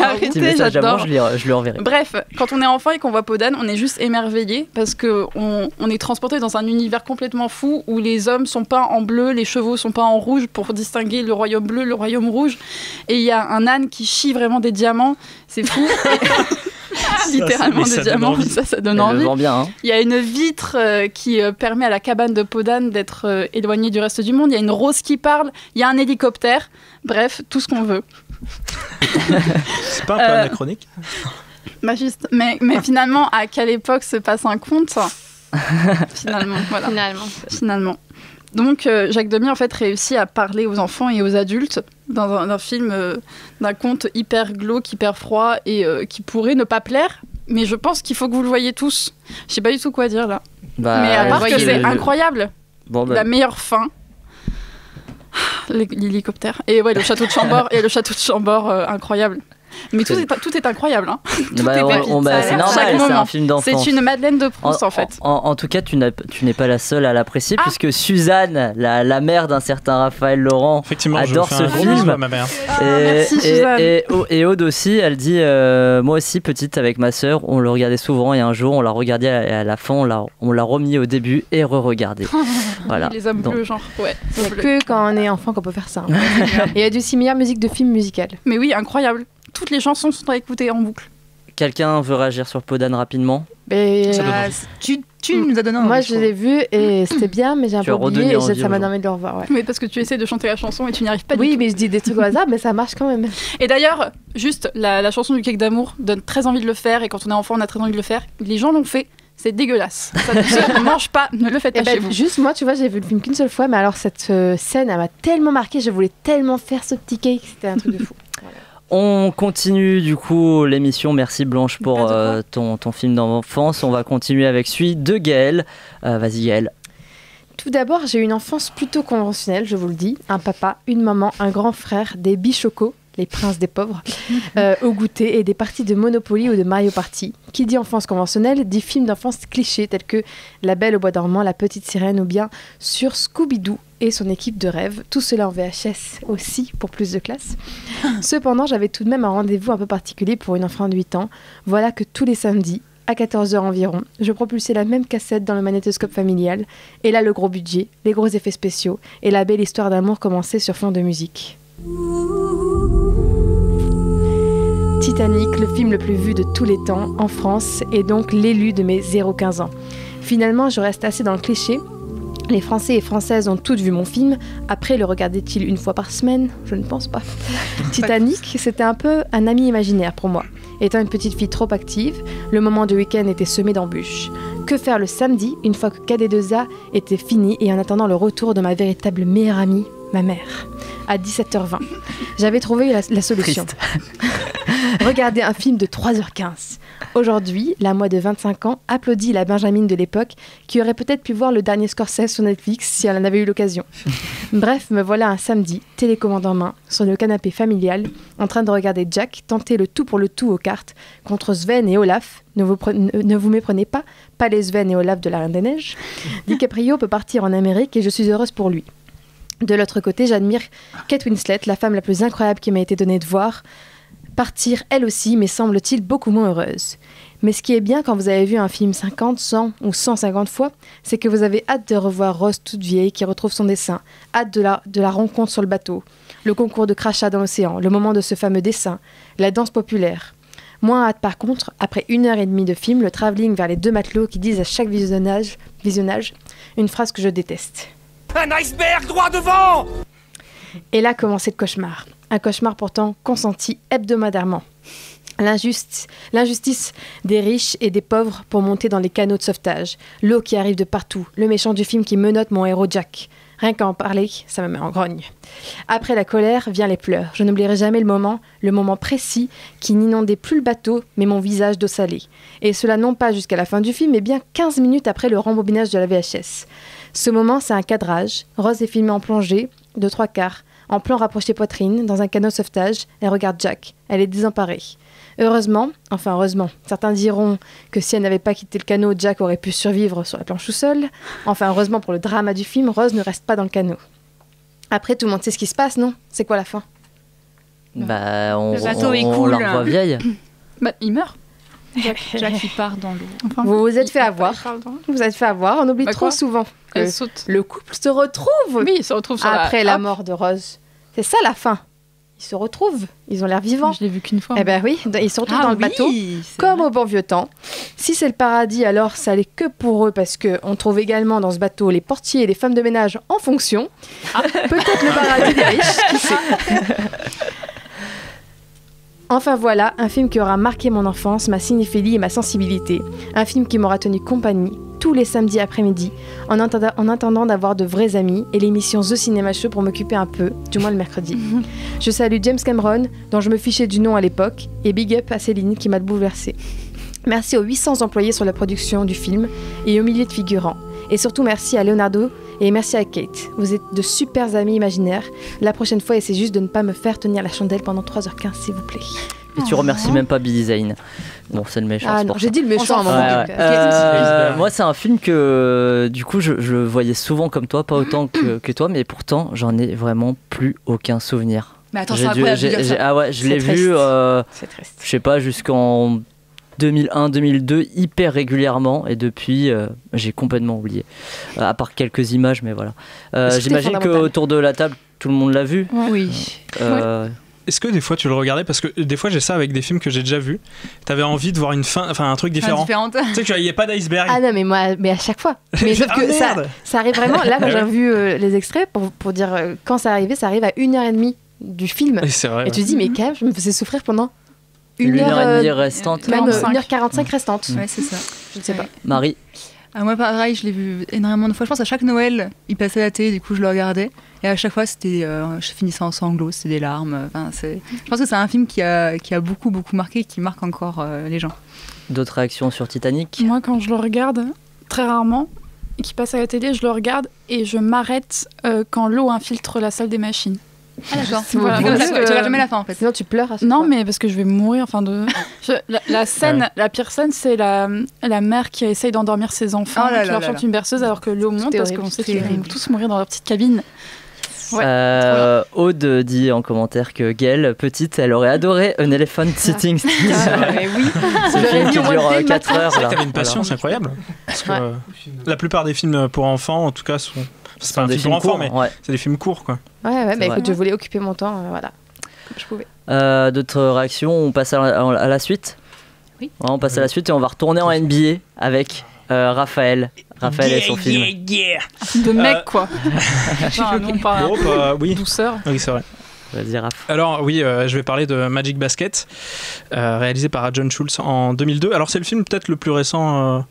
Arrêtez, j'adore. Je lui enverrai. Bref, quand on est enfant et qu'on voit Peau d'âne, on est juste émerveillé parce qu'on est transporté dans un univers complètement fou où les hommes sont peints en bleu, les chevaux sont peints en rouge pour distinguer le royaume bleu, le royaume rouge. Et il y a un âne qui chie vraiment des diamants. C'est fou. Littéralement des diamants, ça donne envie. Bien, hein. Il y a une vitre qui permet à la cabane de Peau d'âne d'être éloignée du reste du monde. Il y a une rose qui parle, il y a un hélicoptère. Bref, tout ce qu'on veut. C'est pas un peu anachronique juste, mais finalement, à quelle époque se passe un conte ? Finalement, voilà. Finalement. Donc, Jacques Demy, en fait, réussit à parler aux enfants et aux adultes dans un film, d'un conte hyper glauque, hyper froid et qui pourrait ne pas plaire. Mais je pense qu'il faut que vous le voyez tous. Je sais pas du tout quoi dire, là. Mais à part que c'est incroyable. La meilleure fin. L'hélicoptère. Et ouais, le château de Chambord, incroyable. Mais tout est incroyable. Hein. C'est normal, c'est un film d'enfance. C'est une Madeleine de Proust en fait. En tout cas, tu n'es pas la seule à l'apprécier puisque Suzanne, la mère d'un certain Raphaël Laurent, adore ce film. À ma mère. Merci Suzanne. Et Aude aussi, elle dit moi aussi, petite avec ma sœur, on le regardait souvent et un jour on l'a regardé à la fin, on l'a remis au début et re-regardé. Voilà. Les hommes bleus, genre. Ouais. C'est que quand on est enfant qu'on peut faire ça. Et il y a aussi meilleure musique de film musical. Mais oui, incroyable. Toutes les chansons sont à écouter en boucle. Quelqu'un veut réagir sur Peau d'âne rapidement ? Tu nous as donné un. Moi, je l'ai vu et c'était bien, mais j'ai un peu oublié et ça m'a donné de le revoir. Ouais. Mais parce que tu essaies de chanter la chanson et tu n'y arrives pas du tout. Oui, mais je dis des trucs au hasard, mais ça marche quand même. Et d'ailleurs, juste la chanson du cake d'amour donne très envie de le faire et quand on est enfant, on a très envie de le faire. Les gens l'ont fait. c'est dégueulasse. Ça ne se mange pas, ne le faites pas chez vous. Juste moi, tu vois, j'ai vu le film qu'une seule fois, mais alors cette scène, elle m'a tellement marquée, je voulais tellement faire ce petit cake, c'était un truc de fou. Voilà. On continue du coup l'émission. Merci Blanche pour ton film d'enfance. On va continuer avec celui de Gaëlle. Vas-y Gaëlle. Tout d'abord, j'ai eu une enfance plutôt conventionnelle, je vous le dis. Un papa, une maman, un grand frère, des bichocos, les princes des pauvres, au goûter et des parties de Monopoly ou de Mario Party. Qui dit enfance conventionnelle dit film d'enfance clichés tels que La Belle au bois dormant, La Petite Sirène ou bien sur Scooby-Doo et son équipe de rêve. Tout cela en VHS aussi pour plus de classe. Cependant, j'avais tout de même un rendez-vous un peu particulier pour une enfant de 8 ans. Voilà que tous les samedis, à 14h environ, je propulsais la même cassette dans le magnétoscope familial. Et là, le gros budget, les gros effets spéciaux et la belle histoire d'amour commençait sur fond de musique. Titanic, le film le plus vu de tous les temps en France, est donc l'élu de mes 0-15 ans. Finalement, je reste assez dans le cliché. Les Français et Françaises ont toutes vu mon film. Après, le regardaient-ils une fois par semaine ? Je ne pense pas. Titanic, c'était un peu un ami imaginaire pour moi. Étant une petite fille trop active, le moment du week-end était semé d'embûches. Que faire le samedi, une fois que KD2A était fini et en attendant le retour de ma véritable meilleure amie, ma mère, à 17h20. J'avais trouvé la solution. Regardez un film de 3h15. Aujourd'hui, la moi de 25 ans applaudit la Benjamine de l'époque qui aurait peut-être pu voir le dernier Scorsese sur Netflix si elle en avait eu l'occasion. Bref, me voilà un samedi, télécommande en main, sur le canapé familial, en train de regarder Jack tenter le tout pour le tout aux cartes contre Sven et Olaf. Ne vous méprenez pas les Sven et Olaf de la Reine des Neiges. DiCaprio peut partir en Amérique et je suis heureuse pour lui. De l'autre côté, j'admire Kate Winslet, la femme la plus incroyable qui m'a été donnée de voir, partir elle aussi, mais semble-t-il beaucoup moins heureuse. Mais ce qui est bien quand vous avez vu un film 50, 100 ou 150 fois, c'est que vous avez hâte de revoir Rose toute vieille qui retrouve son dessin, hâte de la rencontre sur le bateau, le concours de crachat dans l'océan, le moment de ce fameux dessin, la danse populaire. Moins hâte par contre, après 1h30 de film, le travelling vers les deux matelots qui disent à chaque visionnage une phrase que je déteste. Un iceberg droit devant! Et là commençait le cauchemar. Un cauchemar pourtant consenti hebdomadairement. L'injustice des riches et des pauvres pour monter dans les canots de sauvetage. L'eau qui arrive de partout. Le méchant du film qui menotte mon héros Jack. Rien qu'à en parler, ça me met en grogne. Après la colère, vient les pleurs. Je n'oublierai jamais le moment précis qui n'inondait plus le bateau, mais mon visage d'eau salée. Et cela non pas jusqu'à la fin du film, mais bien 15 minutes après le rembobinage de la VHS. Ce moment, c'est un cadrage. Rose est filmée en plongée, de 3/4, en plan rapproché poitrine, dans un canot de sauvetage. Elle regarde Jack. Elle est désemparée. Heureusement, certains diront que si elle n'avait pas quitté le canot, Jack aurait pu survivre sur la planche tout seul. Enfin, heureusement pour le drama du film, Rose ne reste pas dans le canot. Après, tout le monde sait ce qui se passe, non ? C'est quoi la fin ? Le bateau est cool. On la revoit vieille. Il meurt. Jack qui part dans l'eau. Enfin, vous vous êtes fait avoir. On oublie trop souvent que le couple se retrouve. Oui, il se retrouve après la mort de Rose. C'est ça la fin. Ils se retrouvent. Ils ont l'air vivants. Je l'ai vu qu'une fois. Eh ben oui, ils se retrouvent dans le bateau, comme au bon vieux temps. Si c'est le paradis, alors ça allait que pour eux, parce qu'on trouve également dans ce bateau les portiers et les femmes de ménage en fonction. Peut-être le paradis des riches, qui sait. Enfin voilà, un film qui aura marqué mon enfance, ma cinéphilie et ma sensibilité. Un film qui m'aura tenu compagnie tous les samedis après-midi, en attendant d'avoir de vrais amis et l'émission The Cinema Show pour m'occuper un peu, du moins le mercredi. Je salue James Cameron, dont je me fichais du nom à l'époque, et big up à Céline qui m'a bouleversée. Merci aux 800 employés sur la production du film et aux milliers de figurants. Et surtout merci à Leonardo et merci à Kate. Vous êtes de super amis imaginaires. La prochaine fois, essayez juste de ne pas me faire tenir la chandelle pendant 3h15, s'il vous plaît. Et tu remercies même pas Billy Zane. Bon, c'est le méchant. Ah non, j'ai dit le méchant à un moment. Moi, c'est un film que, du coup, je le voyais souvent comme toi, pas autant que toi, mais pourtant, j'en ai vraiment plus aucun souvenir. Mais attends, c'est incroyable. Je l'ai vu, je sais pas, jusqu'en 2001-2002 hyper régulièrement et depuis j'ai complètement oublié à part quelques images, mais voilà. J'imagine qu'autour de la table tout le monde l'a vu. Oui. Est-ce que des fois tu le regardais, parce que des fois j'ai ça avec des films que j'ai déjà vus, t'avais envie de voir une fin, enfin un truc différent. Tu sais qu'il n'y a pas d'iceberg. Ah non, mais à chaque fois. Mais sauf que ça arrive vraiment. Là quand j'ai vu les extraits pour dire quand ça arrive à 1h30 du film. Et c'est vrai. Et tu te dis mais quand même je me faisais souffrir pendant une heure et demie restante. Même 1h45 restante. Ouais, c'est ça. Je ne sais pas. Marie. Moi, pareil, je l'ai vu énormément de fois. Je pense à chaque Noël, il passait à la télé, du coup, je le regardais. Et à chaque fois, c'était, je finissais en sanglots, c'était des larmes. Je pense que c'est un film qui a beaucoup, beaucoup marqué, qui marque encore les gens. D'autres réactions sur Titanic? Moi, quand je le regarde, très rarement, et qu'il passe à la télé, je le regarde et je m'arrête quand l'eau infiltre la salle des machines. Ah d'accord. Voilà, tu regardes jamais la fin en fait. Sinon tu pleures à chaque Non fois. mais parce que je vais mourir. La scène, la pire scène, c'est la mère qui essaye d'endormir ses enfants, qui leur chante une berceuse alors que l'eau monte parce qu'on sait qu'ils vont tous mourir dans leur petite cabine. Ouais, Aude dit en commentaire que Gaëlle, petite, elle aurait adoré An Elephant Sitting Still. Oui. C'est un film qui dure 4 heures. C'est vrai que t'avais une patience incroyable. Parce que la plupart des films pour enfants, en tout cas, c'est pas un film pour enfants, mais c'est des films courts, quoi. Ouais, mais écoute, je voulais occuper mon temps, voilà, comme je pouvais. D'autres réactions, on passe à la suite. Oui. Ouais, on passe à la suite et on va retourner en NBA avec Raphaël et son film. Un film de mec, quoi. Non, pas oui. douceur. Oui, c'est vrai. Vas-y, Raph. Alors oui, je vais parler de Magic Basket, réalisé par John Schultz en 2002. Alors c'est le film peut-être le plus récent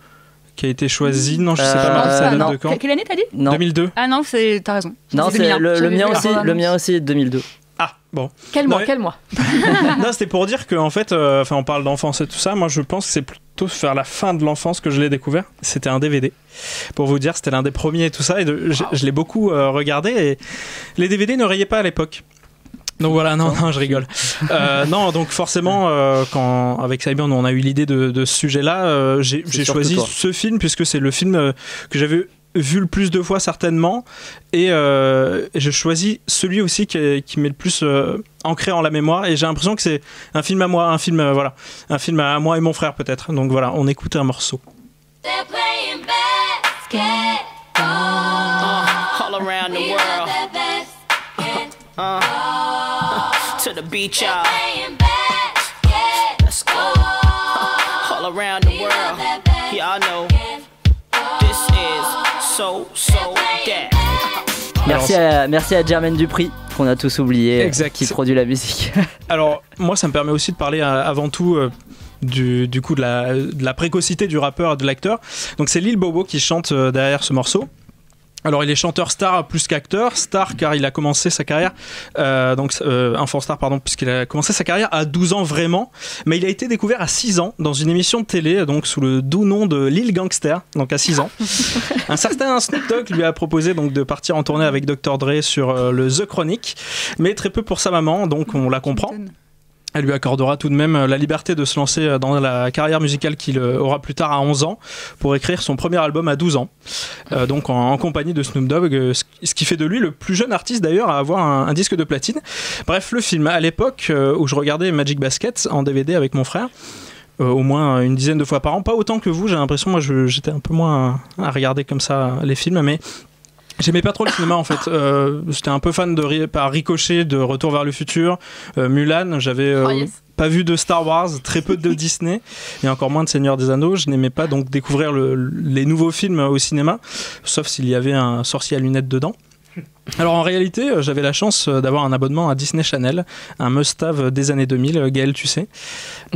qui a été choisi. Non, je sais pas mal, ça date de quand. Quelle année t'as dit? 2002. Ah non, t'as raison. Non, c'est le mien aussi est de 2002. Ah, bon. Quel mois? Non, c'était pour dire qu'en fait, on parle d'enfance et tout ça. Moi, je pense que c'est plutôt vers la fin de l'enfance que je l'ai découvert. C'était un DVD. Pour vous dire, c'était l'un des premiers et tout ça. Et je l'ai beaucoup regardé. Et les DVD ne rayaient pas à l'époque. Donc voilà, non, je rigole. Non, donc forcément, quand avec Cyber, on a eu l'idée de ce sujet-là, j'ai choisi ce film puisque c'est le film que j'avais vu le plus de fois certainement, et je choisis celui aussi qui m'est le plus ancré en la mémoire, et j'ai l'impression que c'est un film à moi, un film à moi et mon frère peut-être. Donc voilà, on écoute un morceau. They're playing basketball all around the world. To the beach, y'all. Let's go. All around the world. Y'all know this is so that. Merci à Jermaine Dupri, qu'on a tous oublié, qui produit la musique. Alors, moi, ça me permet aussi de parler avant tout du coup de la précocité du rappeur et de l'acteur. Donc, c'est Lil Bobo qui chante derrière ce morceau. Alors il est chanteur star plus qu'acteur, star car il a commencé sa carrière, infant star pardon, puisqu'il a commencé sa carrière à 12 ans vraiment, mais il a été découvert à 6 ans dans une émission de télé, donc sous le doux nom de Lil Gangster, donc à 6 ans. Un certain Snoop Dogg lui a proposé donc de partir en tournée avec Dr. Dre sur le The Chronic, mais très peu pour sa maman, donc on la comprend. Elle lui accordera tout de même la liberté de se lancer dans la carrière musicale qu'il aura plus tard à 11 ans pour écrire son premier album à 12 ans, donc en compagnie de Snoop Dogg, ce qui fait de lui le plus jeune artiste d'ailleurs à avoir un disque de platine. Bref, le film, à l'époque où je regardais Magic Basket en DVD avec mon frère, au moins une dizaine de fois par an, pas autant que vous, j'ai l'impression, moi j'étais un peu moins à regarder comme ça les films, mais j'aimais pas trop le cinéma en fait. J'étais un peu fan par ricochet de Retour vers le futur, Mulan. J'avais pas vu de Star Wars, très peu de Disney et encore moins de Seigneur des Anneaux. Je n'aimais pas donc découvrir les nouveaux films au cinéma, sauf s'il y avait un sorcier à lunettes dedans. Alors en réalité, j'avais la chance d'avoir un abonnement à Disney Channel, un must-have des années 2000. Gaël, tu sais.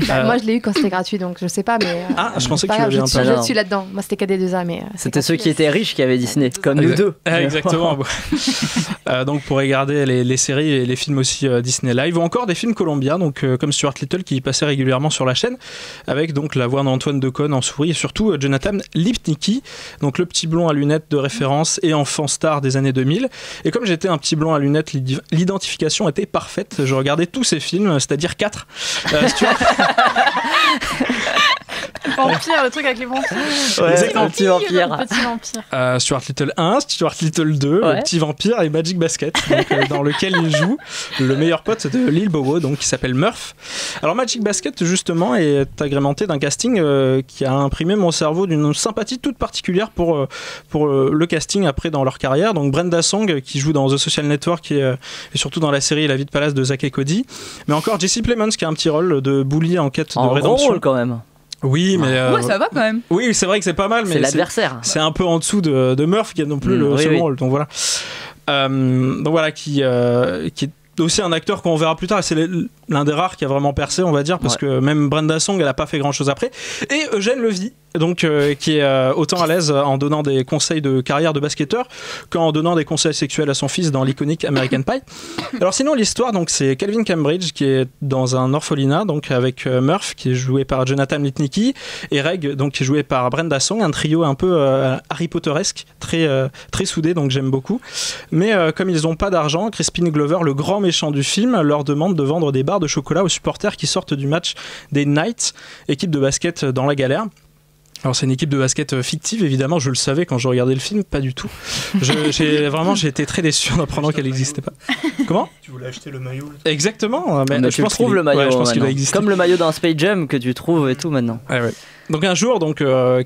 Moi, je l'ai eu quand c'était gratuit, donc je sais pas, mais. Je pensais que tu l'avais un peu. Je suis là-dedans. Moi, c'était KD2A, mais. C'était ceux qui étaient riches qui avaient Disney, comme nous deux. Exactement. Donc pour regarder les séries et les films aussi Disney Live, ou encore des films colombiens, donc comme Stuart Little qui passait régulièrement sur la chaîne, avec donc la voix d'Antoine Decaune en souris, et surtout Jonathan Lipnicki, donc le petit blond à lunettes de référence et enfant star des années 2000. Et comme j'étais un petit blond à lunettes, l'identification était parfaite. Je regardais tous ces films, c'est-à-dire 4. Vampire, le truc avec les vampires. Ouais, petit vampire. Stuart Little 1, Stuart Little 2, le petit vampire et Magic Basket, donc, dans lequel il joue le meilleur pote de Lil Bobo, donc qui s'appelle Murph. Alors Magic Basket justement est agrémenté d'un casting qui a imprimé mon cerveau d'une sympathie toute particulière pour le casting après dans leur carrière. Donc Brenda Song qui joue dans The Social Network et surtout dans la série La vie de palace de Zack et Cody, mais encore Jesse Plemons qui a un petit rôle de bully en quête de rédemption. Gros rôle quand même. Oui, mais ouais, ça va quand même. Oui, c'est vrai que c'est pas mal, mais c'est l'adversaire. C'est un peu en dessous de Murph qui a non plus le second rôle. Donc voilà, qui est aussi un acteur qu'on verra plus tard. C'est l'un des rares qui a vraiment percé, on va dire, parce que même Brenda Song, elle a pas fait grand chose après. Et Eugène Levy, donc qui est autant à l'aise en donnant des conseils de carrière de basketteur qu'en donnant des conseils sexuels à son fils dans l'iconique American Pie. Alors sinon l'histoire, donc c'est Calvin Cambridge qui est dans un orphelinat, donc avec Murph qui est joué par Jonathan Lipnicki et Reg donc qui est joué par Brenda Song, un trio un peu Harry Potteresque, très soudé, donc j'aime beaucoup. Mais comme ils n'ont pas d'argent, Crispin Glover, le grand méchant du film, leur demande de vendre des barres de chocolat aux supporters qui sortent du match des Knights, équipe de basket dans la galère. Alors c'est une équipe de basket fictive, évidemment, je le savais quand je regardais le film, pas du tout. J'ai été très déçu en apprenant qu'elle n'existait pas. Comment ? Tu voulais acheter le maillot là. Exactement, mais je pense le maillot, je pense qu'il va exister. Comme le maillot d'un Space Jam que tu trouves et tout maintenant. Ouais. Donc un jour,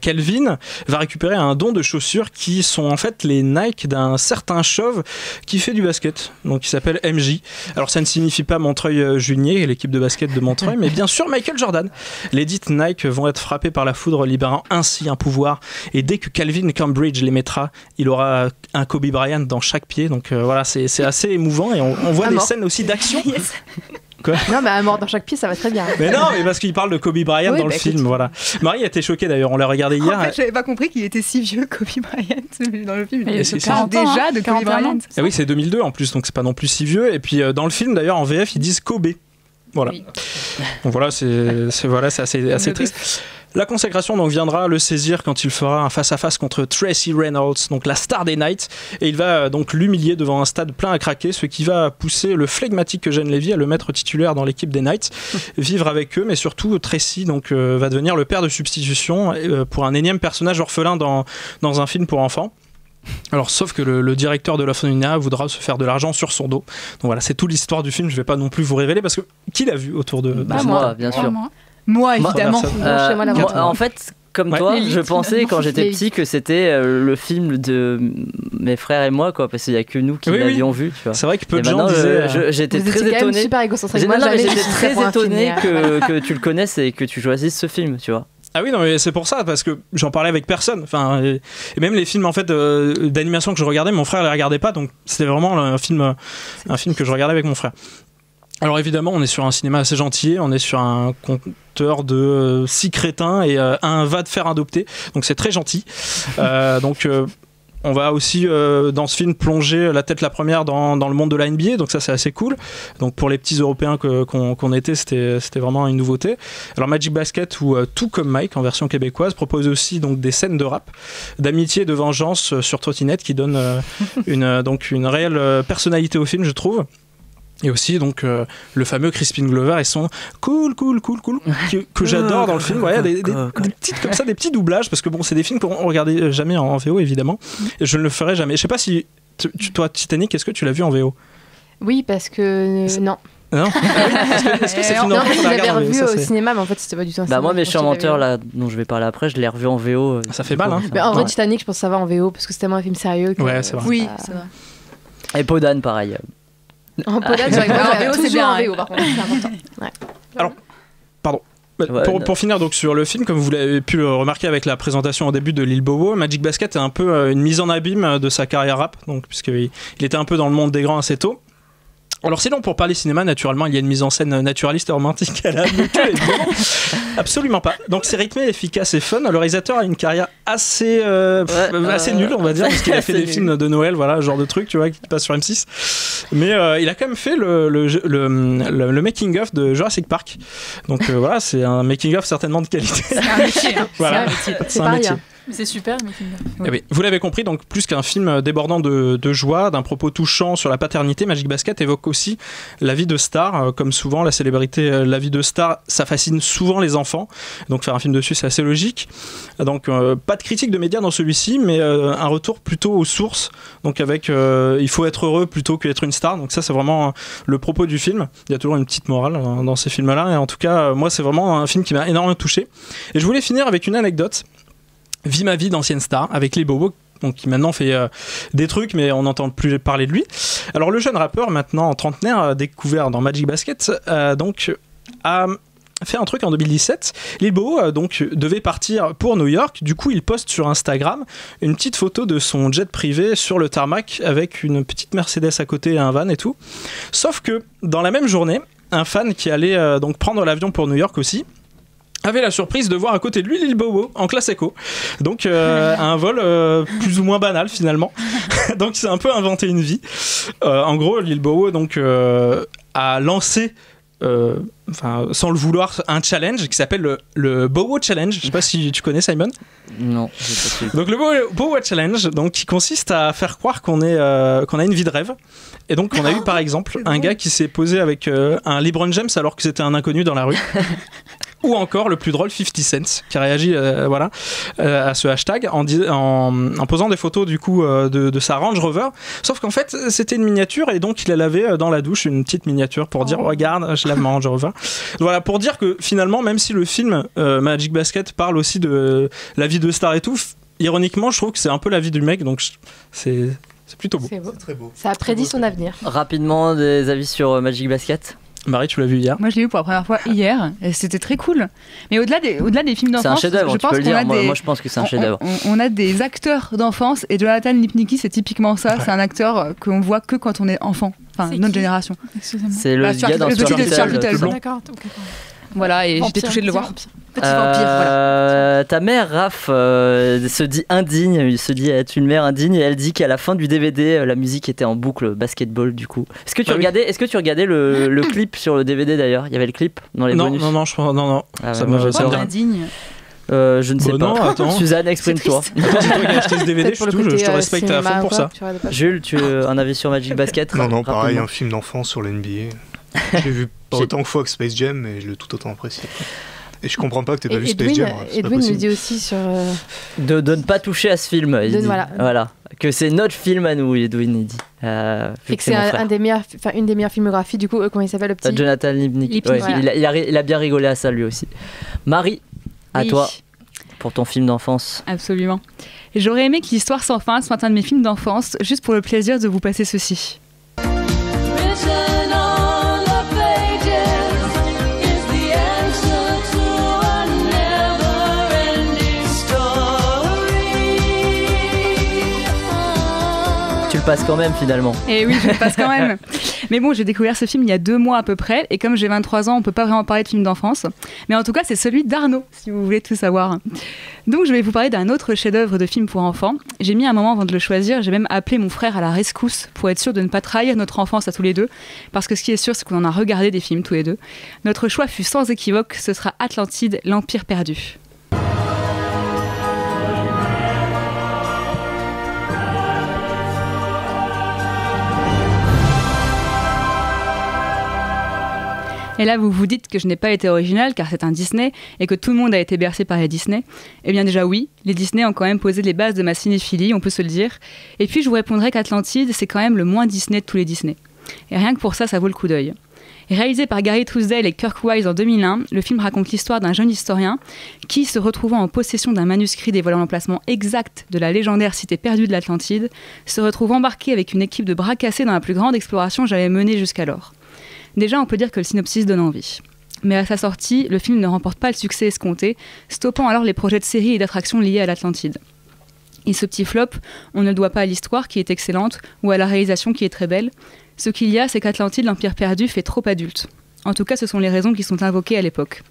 Calvin va récupérer un don de chaussures qui sont en fait les Nike d'un certain chauve qui fait du basket, donc qui s'appelle MJ. Alors ça ne signifie pas Montreuil-Junier, l'équipe de basket de Montreuil, mais bien sûr Michael Jordan. Les dites Nike vont être frappées par la foudre, libérant ainsi un pouvoir. Et dès que Calvin Cambridge les mettra, il aura un Kobe Bryant dans chaque pied. Donc voilà, c'est assez émouvant et on voit des scènes aussi d'action. Yes. Quoi ? Non, mais à mort dans chaque pied, ça va très bien. Mais non, mais parce qu'il parle de Kobe Bryant dans le film, voilà. Marie a été choquée d'ailleurs, on l'a regardé hier. En fait, j'avais pas compris qu'il était si vieux, Kobe Bryant, dans le film. Il se parle déjà de Kobe Bryant. Ah oui, c'est 2002 en plus, donc c'est pas non plus si vieux. Et puis dans le film d'ailleurs, en VF, ils disent Kobe. Voilà. Oui. Donc voilà, c'est assez triste. La consécration donc viendra le saisir quand il fera un face-à-face contre Tracy Reynolds, donc la star des Knights, et il va donc l'humilier devant un stade plein à craquer, ce qui va pousser le flegmatique Eugene Levy à le mettre titulaire dans l'équipe des Knights, vivre avec eux, mais surtout Tracy donc va devenir le père de substitution pour un énième personnage orphelin dans un film pour enfants. Alors sauf que le directeur de l'orphelinat voudra se faire de l'argent sur son dos. Donc voilà, c'est toute l'histoire du film, je vais pas non plus vous révéler parce que qui l'a vu autour de moi, bien sûr. Moi évidemment. En fait, comme toi, je pensais quand j'étais petit que c'était le film de mes frères et moi, quoi, parce qu'il y a que nous qui l'avions vu. Tu vois. C'est vrai que peu de gens disaient. J'étais très étonné. Super égocentrique. J'étais très étonné que tu le connaisses et que tu choisisses ce film, tu vois. Ah oui, non, mais c'est pour ça, parce que j'en parlais avec personne. Enfin, et même les films en fait d'animation que je regardais, mon frère les regardait pas, donc c'était vraiment un film que je regardais avec mon frère. Alors évidemment, on est sur un cinéma assez gentil, on est sur un conteur de 6 crétins et un va te faire adopter, donc c'est très gentil. On va aussi dans ce film plonger la tête la première dans le monde de la NBA, donc ça c'est assez cool. Donc pour les petits Européens qu'on était, c'était vraiment une nouveauté. Alors Magic Basket ou Tout comme Mike en version québécoise propose aussi donc des scènes de rap, d'amitié et de vengeance sur trottinette qui donnent une réelle personnalité au film, je trouve. Et aussi donc le fameux Crispin Glover et son cool que j'adore dans le film. Ouais, des petites comme ça, des petits doublages, parce que bon, c'est des films qu'on regardait jamais en VO évidemment. Et je ne le ferai jamais. Je sais pas si toi Titanic, est-ce que tu l'as vu en VO ? Oui, parce que non. Non. Est-ce que c'est une non, je l'avais revu au cinéma, mais en fait c'était pas du tout un cinéma. Moi, Méchant menteur là, dont je vais parler après, je l'ai revu en VO. Ça fait mal, hein. Mais en vrai, Titanic, je pense que ça va en VO parce que c'était tellement un film sérieux. Ouais, c'est vrai. Oui, c'est vrai. Et Podane, pareil. En Podane, c'est bien en VO, par contre, c'est important. Ouais. Alors, pardon. Pour finir donc sur le film, comme vous l'avez pu le remarquer avec la présentation au début de Lil Bobo, Magic Basket est un peu une mise en abîme de sa carrière rap, donc puisqu'il était un peu dans le monde des grands assez tôt. Alors sinon, pour parler cinéma, naturellement, il y a une mise en scène naturaliste et romantique à la mutuelle, évidemment. Absolument pas. Donc c'est rythmé, efficace et fun. Le réalisateur a une carrière assez nulle, on va dire, parce qu'il a fait des films de Noël, voilà, genre de truc, tu vois, qui passent sur M6. Mais il a quand même fait le making-of de Jurassic Park. Donc voilà, c'est un making-of certainement de qualité. C'est un métier. Voilà, c'est un métier. Mais c'est super, le making-of. Eh oui, vous l'avez compris, donc plus qu'un film débordant de joie, d'un propos touchant sur la paternité, Magic Basket évoque aussi la vie de star. Comme souvent, la célébrité, la vie de star, ça fascine souvent les enfants. Donc faire un film dessus, c'est assez logique. Donc pas de critique de médias dans celui-ci, mais un retour plutôt aux sources. Donc avec il faut être heureux plutôt qu'être une star. Donc ça, c'est vraiment le propos du film. Il y a toujours une petite morale dans ces films-là. Et en tout cas, moi, c'est vraiment un film qui m'a énormément touché. Et je voulais finir avec une anecdote. Vie ma vie d'ancienne star avec Lil Bobo, donc qui maintenant fait des trucs, mais on n'entend plus parler de lui. Alors le jeune rappeur, maintenant trentenaire, découvert dans Magic Basket, donc a fait un truc en 2017. Lil Bobo donc devait partir pour New York. Du coup, il poste sur Instagram une petite photo de son jet privé sur le tarmac avec une petite Mercedes à côté et un van et tout. Sauf que dans la même journée, un fan qui allait donc prendre l'avion pour New York aussi avait la surprise de voir à côté de lui Lil Bobo en classe éco. Donc un vol plus ou moins banal finalement. Donc il s'est un peu inventé une vie. En gros, Lil Bobo donc a lancé sans le vouloir, un challenge qui s'appelle le Bobo Challenge. Je sais pas si tu connais, Simon. Non, j'ai pas su. Donc le Bobo Challenge, donc qui consiste à faire croire qu'on a une vie de rêve. Et donc on a eu par exemple un gars qui s'est posé avec un LeBron James alors que c'était un inconnu dans la rue. Ou encore le plus drôle, 50 Cent, qui a réagi à ce hashtag en posant des photos du coup de sa Range Rover. Sauf qu'en fait, c'était une miniature et donc il avait dans la douche une petite miniature pour dire regarde, je lave ma Range Rover. Voilà, pour dire que finalement, même si le film Magic Basket parle aussi de la vie de star et tout, ironiquement, je trouve que c'est un peu la vie du mec, donc c'est plutôt beau. C'est beau. Très beau. Ça a prédit son avenir. Rapidement, des avis sur Magic Basket. Marie, tu l'as vu hier? Moi, je l'ai vu pour la première fois hier et c'était très cool. Mais au-delà des films d'enfance, c'est un chef-d'œuvre, tu peux le dire. Moi, je pense que c'est un chef-d'œuvre. On a des acteurs d'enfance et Jonathan Lipnicki, c'est typiquement ça. Ouais. C'est un acteur qu'on voit que quand on est enfant, enfin notre génération. Excusez-moi. C'est le gars dans Stuart Little. D'accord. Voilà, et j'étais touchée de le voir. Petit vampire, voilà. Ta mère, Raph, se dit indigne, se dit être une mère indigne, et elle dit qu'à la fin du DVD, la musique était en boucle basketball du coup. Est-ce que tu regardais le clip sur le DVD d'ailleurs? Il y avait le clip dans les bonus? Non, je crois, non. Ça me indigne. Je ne sais pas. Non, attends. Suzanne, exprime-toi. Attends, c'est toi qui as acheté ce DVD, je te respecte à fond pour ça. Jules, tu as un avis sur Magic Basket? Non, pareil, un film d'enfant sur l'NBA. J'ai vu pas autant de fois que Space Jam, mais je l'ai tout autant apprécié. Et je comprends pas que t'aies pas vu Space Jam. Edwin nous dit aussi sur... De ne pas toucher à ce film. Voilà. Que c'est notre film à nous, Edwin, il dit. Et que c'est une des meilleures filmographies, du coup, comment il s'appelle le petit Jonathan Lipnicki. Ouais, voilà. il a bien rigolé à ça, lui aussi. Marie, à toi, pour ton film d'enfance. Absolument. Et j'aurais aimé que l'histoire sans fin soit un de mes films d'enfance, juste pour le plaisir de vous passer ceci. Tu le passes quand même finalement. Et oui, je le passe quand même. Mais bon, j'ai découvert ce film il y a 2 mois à peu près, et comme j'ai 23 ans, on peut pas vraiment parler de film d'enfance. Mais en tout cas, c'est celui d'Arnaud, si vous voulez tout savoir. Donc je vais vous parler d'un autre chef-d'œuvre de film pour enfants. J'ai mis un moment avant de le choisir, j'ai même appelé mon frère à la rescousse pour être sûr de ne pas trahir notre enfance à tous les deux, parce que ce qui est sûr, c'est qu'on en a regardé des films tous les deux. Notre choix fut sans équivoque, ce sera Atlantide, l'Empire perdu. Et là, vous vous dites que je n'ai pas été originale car c'est un Disney et que tout le monde a été bercé par les Disney. Eh bien déjà oui, les Disney ont quand même posé les bases de ma cinéphilie, on peut se le dire. Et puis je vous répondrai qu'Atlantide, c'est quand même le moins Disney de tous les Disney. Et rien que pour ça, ça vaut le coup d'œil. Réalisé par Gary Trousdale et Kirk Wise en 2001, le film raconte l'histoire d'un jeune historien qui, se retrouvant en possession d'un manuscrit dévoilant l'emplacement exact de la légendaire cité perdue de l'Atlantide, se retrouve embarqué avec une équipe de bras cassés dans la plus grande exploration jamais menée jusqu'alors. Déjà, on peut dire que le synopsis donne envie. Mais à sa sortie, le film ne remporte pas le succès escompté, stoppant alors les projets de séries et d'attractions liés à l'Atlantide. Et ce petit flop, on ne le doit pas à l'histoire qui est excellente ou à la réalisation qui est très belle. Ce qu'il y a, c'est qu'Atlantide, l'Empire perdu, fait trop adulte. En tout cas, ce sont les raisons qui sont invoquées à l'époque.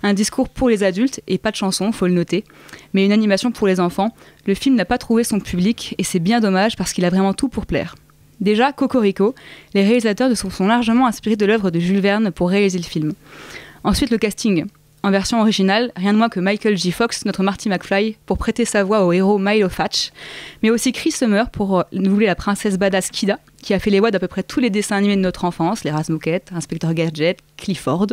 Un discours pour les adultes et pas de chanson, faut le noter, mais une animation pour les enfants. Le film n'a pas trouvé son public et c'est bien dommage parce qu'il a vraiment tout pour plaire. Déjà, Cocorico, les réalisateurs se sont largement inspirés de l'œuvre de Jules Verne pour réaliser le film. Ensuite, le casting. En version originale, rien de moins que Michael J. Fox, notre Marty McFly, pour prêter sa voix au héros Milo Fatch, mais aussi Chris Summer pour doubler la princesse badass Kida, qui a fait les voix d'à peu près tous les dessins animés de notre enfance, les Razmouket, Inspecteur Gadget, Clifford,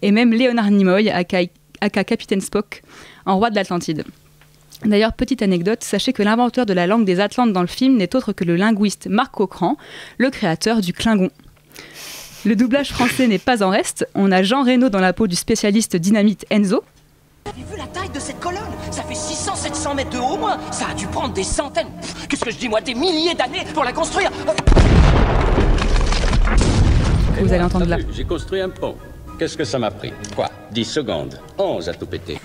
et même Leonard Nimoy, aka Capitaine Spock, en roi de l'Atlantide. D'ailleurs, petite anecdote, sachez que l'inventeur de la langue des Atlantes dans le film n'est autre que le linguiste Marc Cochran, le créateur du Klingon. Le doublage français n'est pas en reste, on a Jean Reno dans la peau du spécialiste dynamite Enzo. Vous avez vu la taille de cette colonne? Ça fait 600-700 mètres de haut au moins. Ça a dû prendre des centaines, qu'est-ce que je dis moi, des milliers d'années pour la construire. Vous allez entendre là. J'ai construit un pont. Qu'est-ce que ça m'a pris? Quoi? 10 secondes. 11 à tout péter.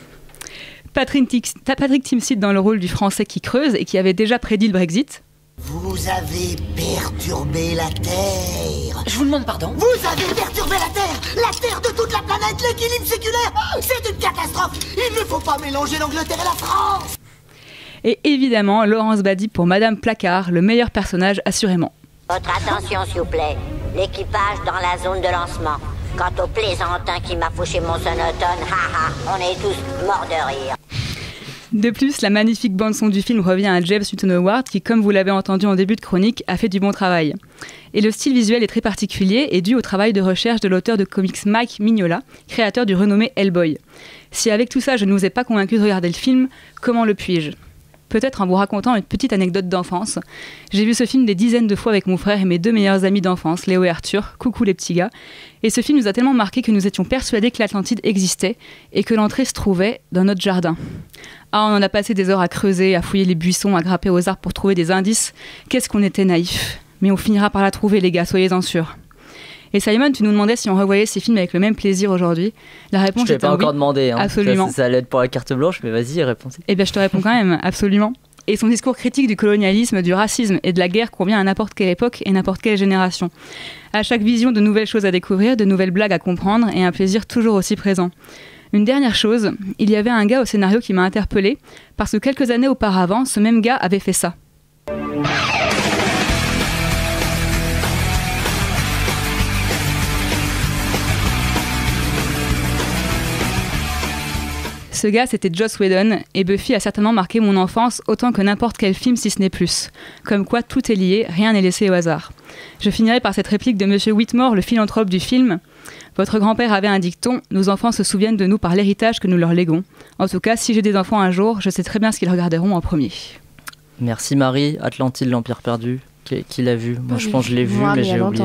Patrick Timsit dans le rôle du Français qui creuse et qui avait déjà prédit le Brexit. Vous avez perturbé la Terre. Je vous demande pardon. Vous avez perturbé la Terre de toute la planète, l'équilibre séculaire. C'est une catastrophe. Il ne faut pas mélanger l'Angleterre et la France. Et évidemment, Laurence Badi pour Madame Placard, le meilleur personnage assurément. Votre attention s'il vous plaît. L'équipage dans la zone de lancement. Quant au plaisantin qui m'a fauché mon sonotone, on est tous morts de rire. De plus, la magnifique bande-son du film revient à James Newton Howard qui, comme vous l'avez entendu en début de chronique, a fait du bon travail. Et le style visuel est très particulier et dû au travail de recherche de l'auteur de comics Mike Mignola, créateur du renommé Hellboy. Si avec tout ça je ne vous ai pas convaincu de regarder le film, comment le puis-je ? Peut-être en vous racontant une petite anecdote d'enfance. J'ai vu ce film des dizaines de fois avec mon frère et mes 2 meilleurs amis d'enfance, Léo et Arthur, coucou les petits gars. Et ce film nous a tellement marqué que nous étions persuadés que l'Atlantide existait et que l'entrée se trouvait dans notre jardin. Ah, on en a passé des heures à creuser, à fouiller les buissons, à grimper aux arbres pour trouver des indices. Qu'est-ce qu'on était naïfs. Mais on finira par la trouver les gars, soyez-en sûrs. Et Simon, tu nous demandais si on revoyait ces films avec le même plaisir aujourd'hui. La réponse est oui. Je t'ai pas encore demandé. Absolument. Ça allait être pour la carte blanche, mais vas-y, réponds. Eh bien, je te réponds quand même, absolument. Et son discours critique du colonialisme, du racisme et de la guerre convient à n'importe quelle époque et n'importe quelle génération. À chaque vision, de nouvelles choses à découvrir, de nouvelles blagues à comprendre et un plaisir toujours aussi présent. Une dernière chose, il y avait un gars au scénario qui m'a interpellée parce que quelques années auparavant, ce même gars avait fait ça. Ce gars, c'était Joss Whedon, et Buffy a certainement marqué mon enfance autant que n'importe quel film, si ce n'est plus. Comme quoi, tout est lié, rien n'est laissé au hasard. Je finirai par cette réplique de Monsieur Whitmore, le philanthrope du film. Votre grand-père avait un dicton, nos enfants se souviennent de nous par l'héritage que nous leur léguons. En tout cas, si j'ai des enfants un jour, je sais très bien ce qu'ils regarderont en premier. Merci Marie. Atlantide, l'Empire perdu. Qui l'a vu ? Moi, je pense que je l'ai vu, mais j'ai oublié.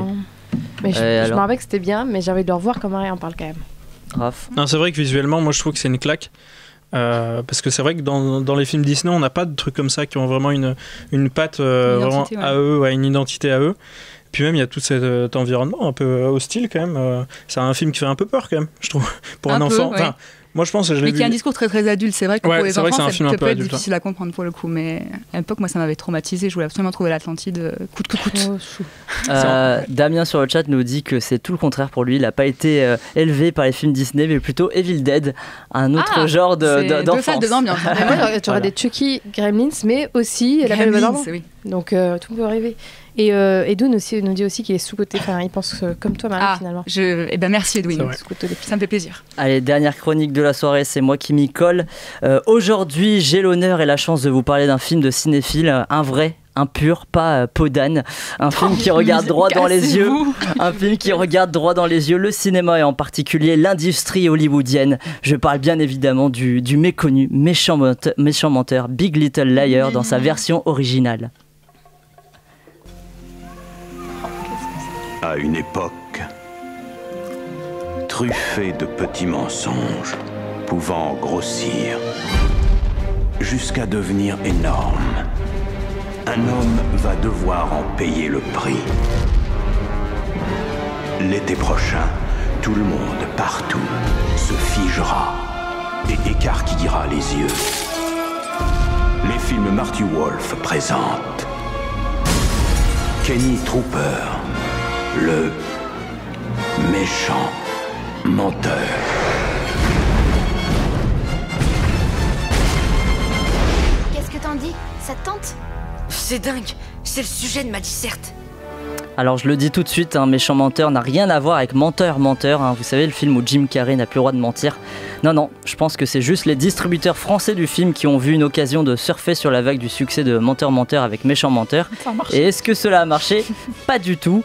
Mais je me rappelle que c'était bien, mais j'ai envie de le revoir comme Marie en parle quand même. Raph. Non, c'est vrai que visuellement, moi je trouve que c'est une claque. Parce que c'est vrai que dans les films Disney, on n'a pas de trucs comme ça qui ont vraiment une patte vraiment à eux, une identité à eux. Puis même, il y a tout cet environnement un peu hostile quand même. C'est un film qui fait un peu peur quand même, je trouve, pour un enfant. Ouais. Moi, je pense que je l'ai vu. Mais qui a un discours très très adulte, c'est vrai que pour les enfants, ça peut être adulte, difficile à comprendre pour le coup. Mais à l'époque, moi, ça m'avait traumatisé. Je voulais absolument trouver l'Atlantide coûte que coûte. Damien sur le chat nous dit que c'est tout le contraire pour lui. Il n'a pas été élevé par les films Disney, mais plutôt Evil Dead, un autre genre d'enfance. Deux salles, deux ambiances. Moi, tu aurais des Chucky, Gremlins, mais aussi La Belle et le Bonhomme. Oui. Donc tout peut arriver. Et Edwin aussi nous dit aussi qu'il est sous-coté. Enfin, il pense comme toi, Marie, finalement. Merci Edwin. Ça me fait plaisir. Allez, dernière chronique de la soirée, c'est moi qui m'y colle. Aujourd'hui, j'ai l'honneur et la chance de vous parler d'un film de cinéphile, un vrai, un pur, pas peau d'âne, un film qui regarde droit dans les yeux, un film qui regarde droit dans les yeux le cinéma et en particulier l'industrie hollywoodienne. Je parle bien évidemment du méconnu méchant menteur Big Little Liar dans sa version originale. À une époque truffée de petits mensonges, pouvant grossir jusqu'à devenir énorme, un homme va devoir en payer le prix. L'été prochain, tout le monde, partout, se figera et écarquillera les yeux. Les films Marty Wolf présentent Kenny Trooper, le méchant menteur. Qu'est-ce que t'en dis? Ça te tente? C'est dingue, c'est le sujet de ma disserte. Alors je le dis tout de suite, méchant menteur n'a rien à voir avec menteur. Vous savez, le film où Jim Carrey n'a plus le droit de mentir. Non, je pense que c'est juste les distributeurs français du film qui ont vu une occasion de surfer sur la vague du succès de menteur avec méchant menteur. Et est-ce que cela a marché? Pas du tout.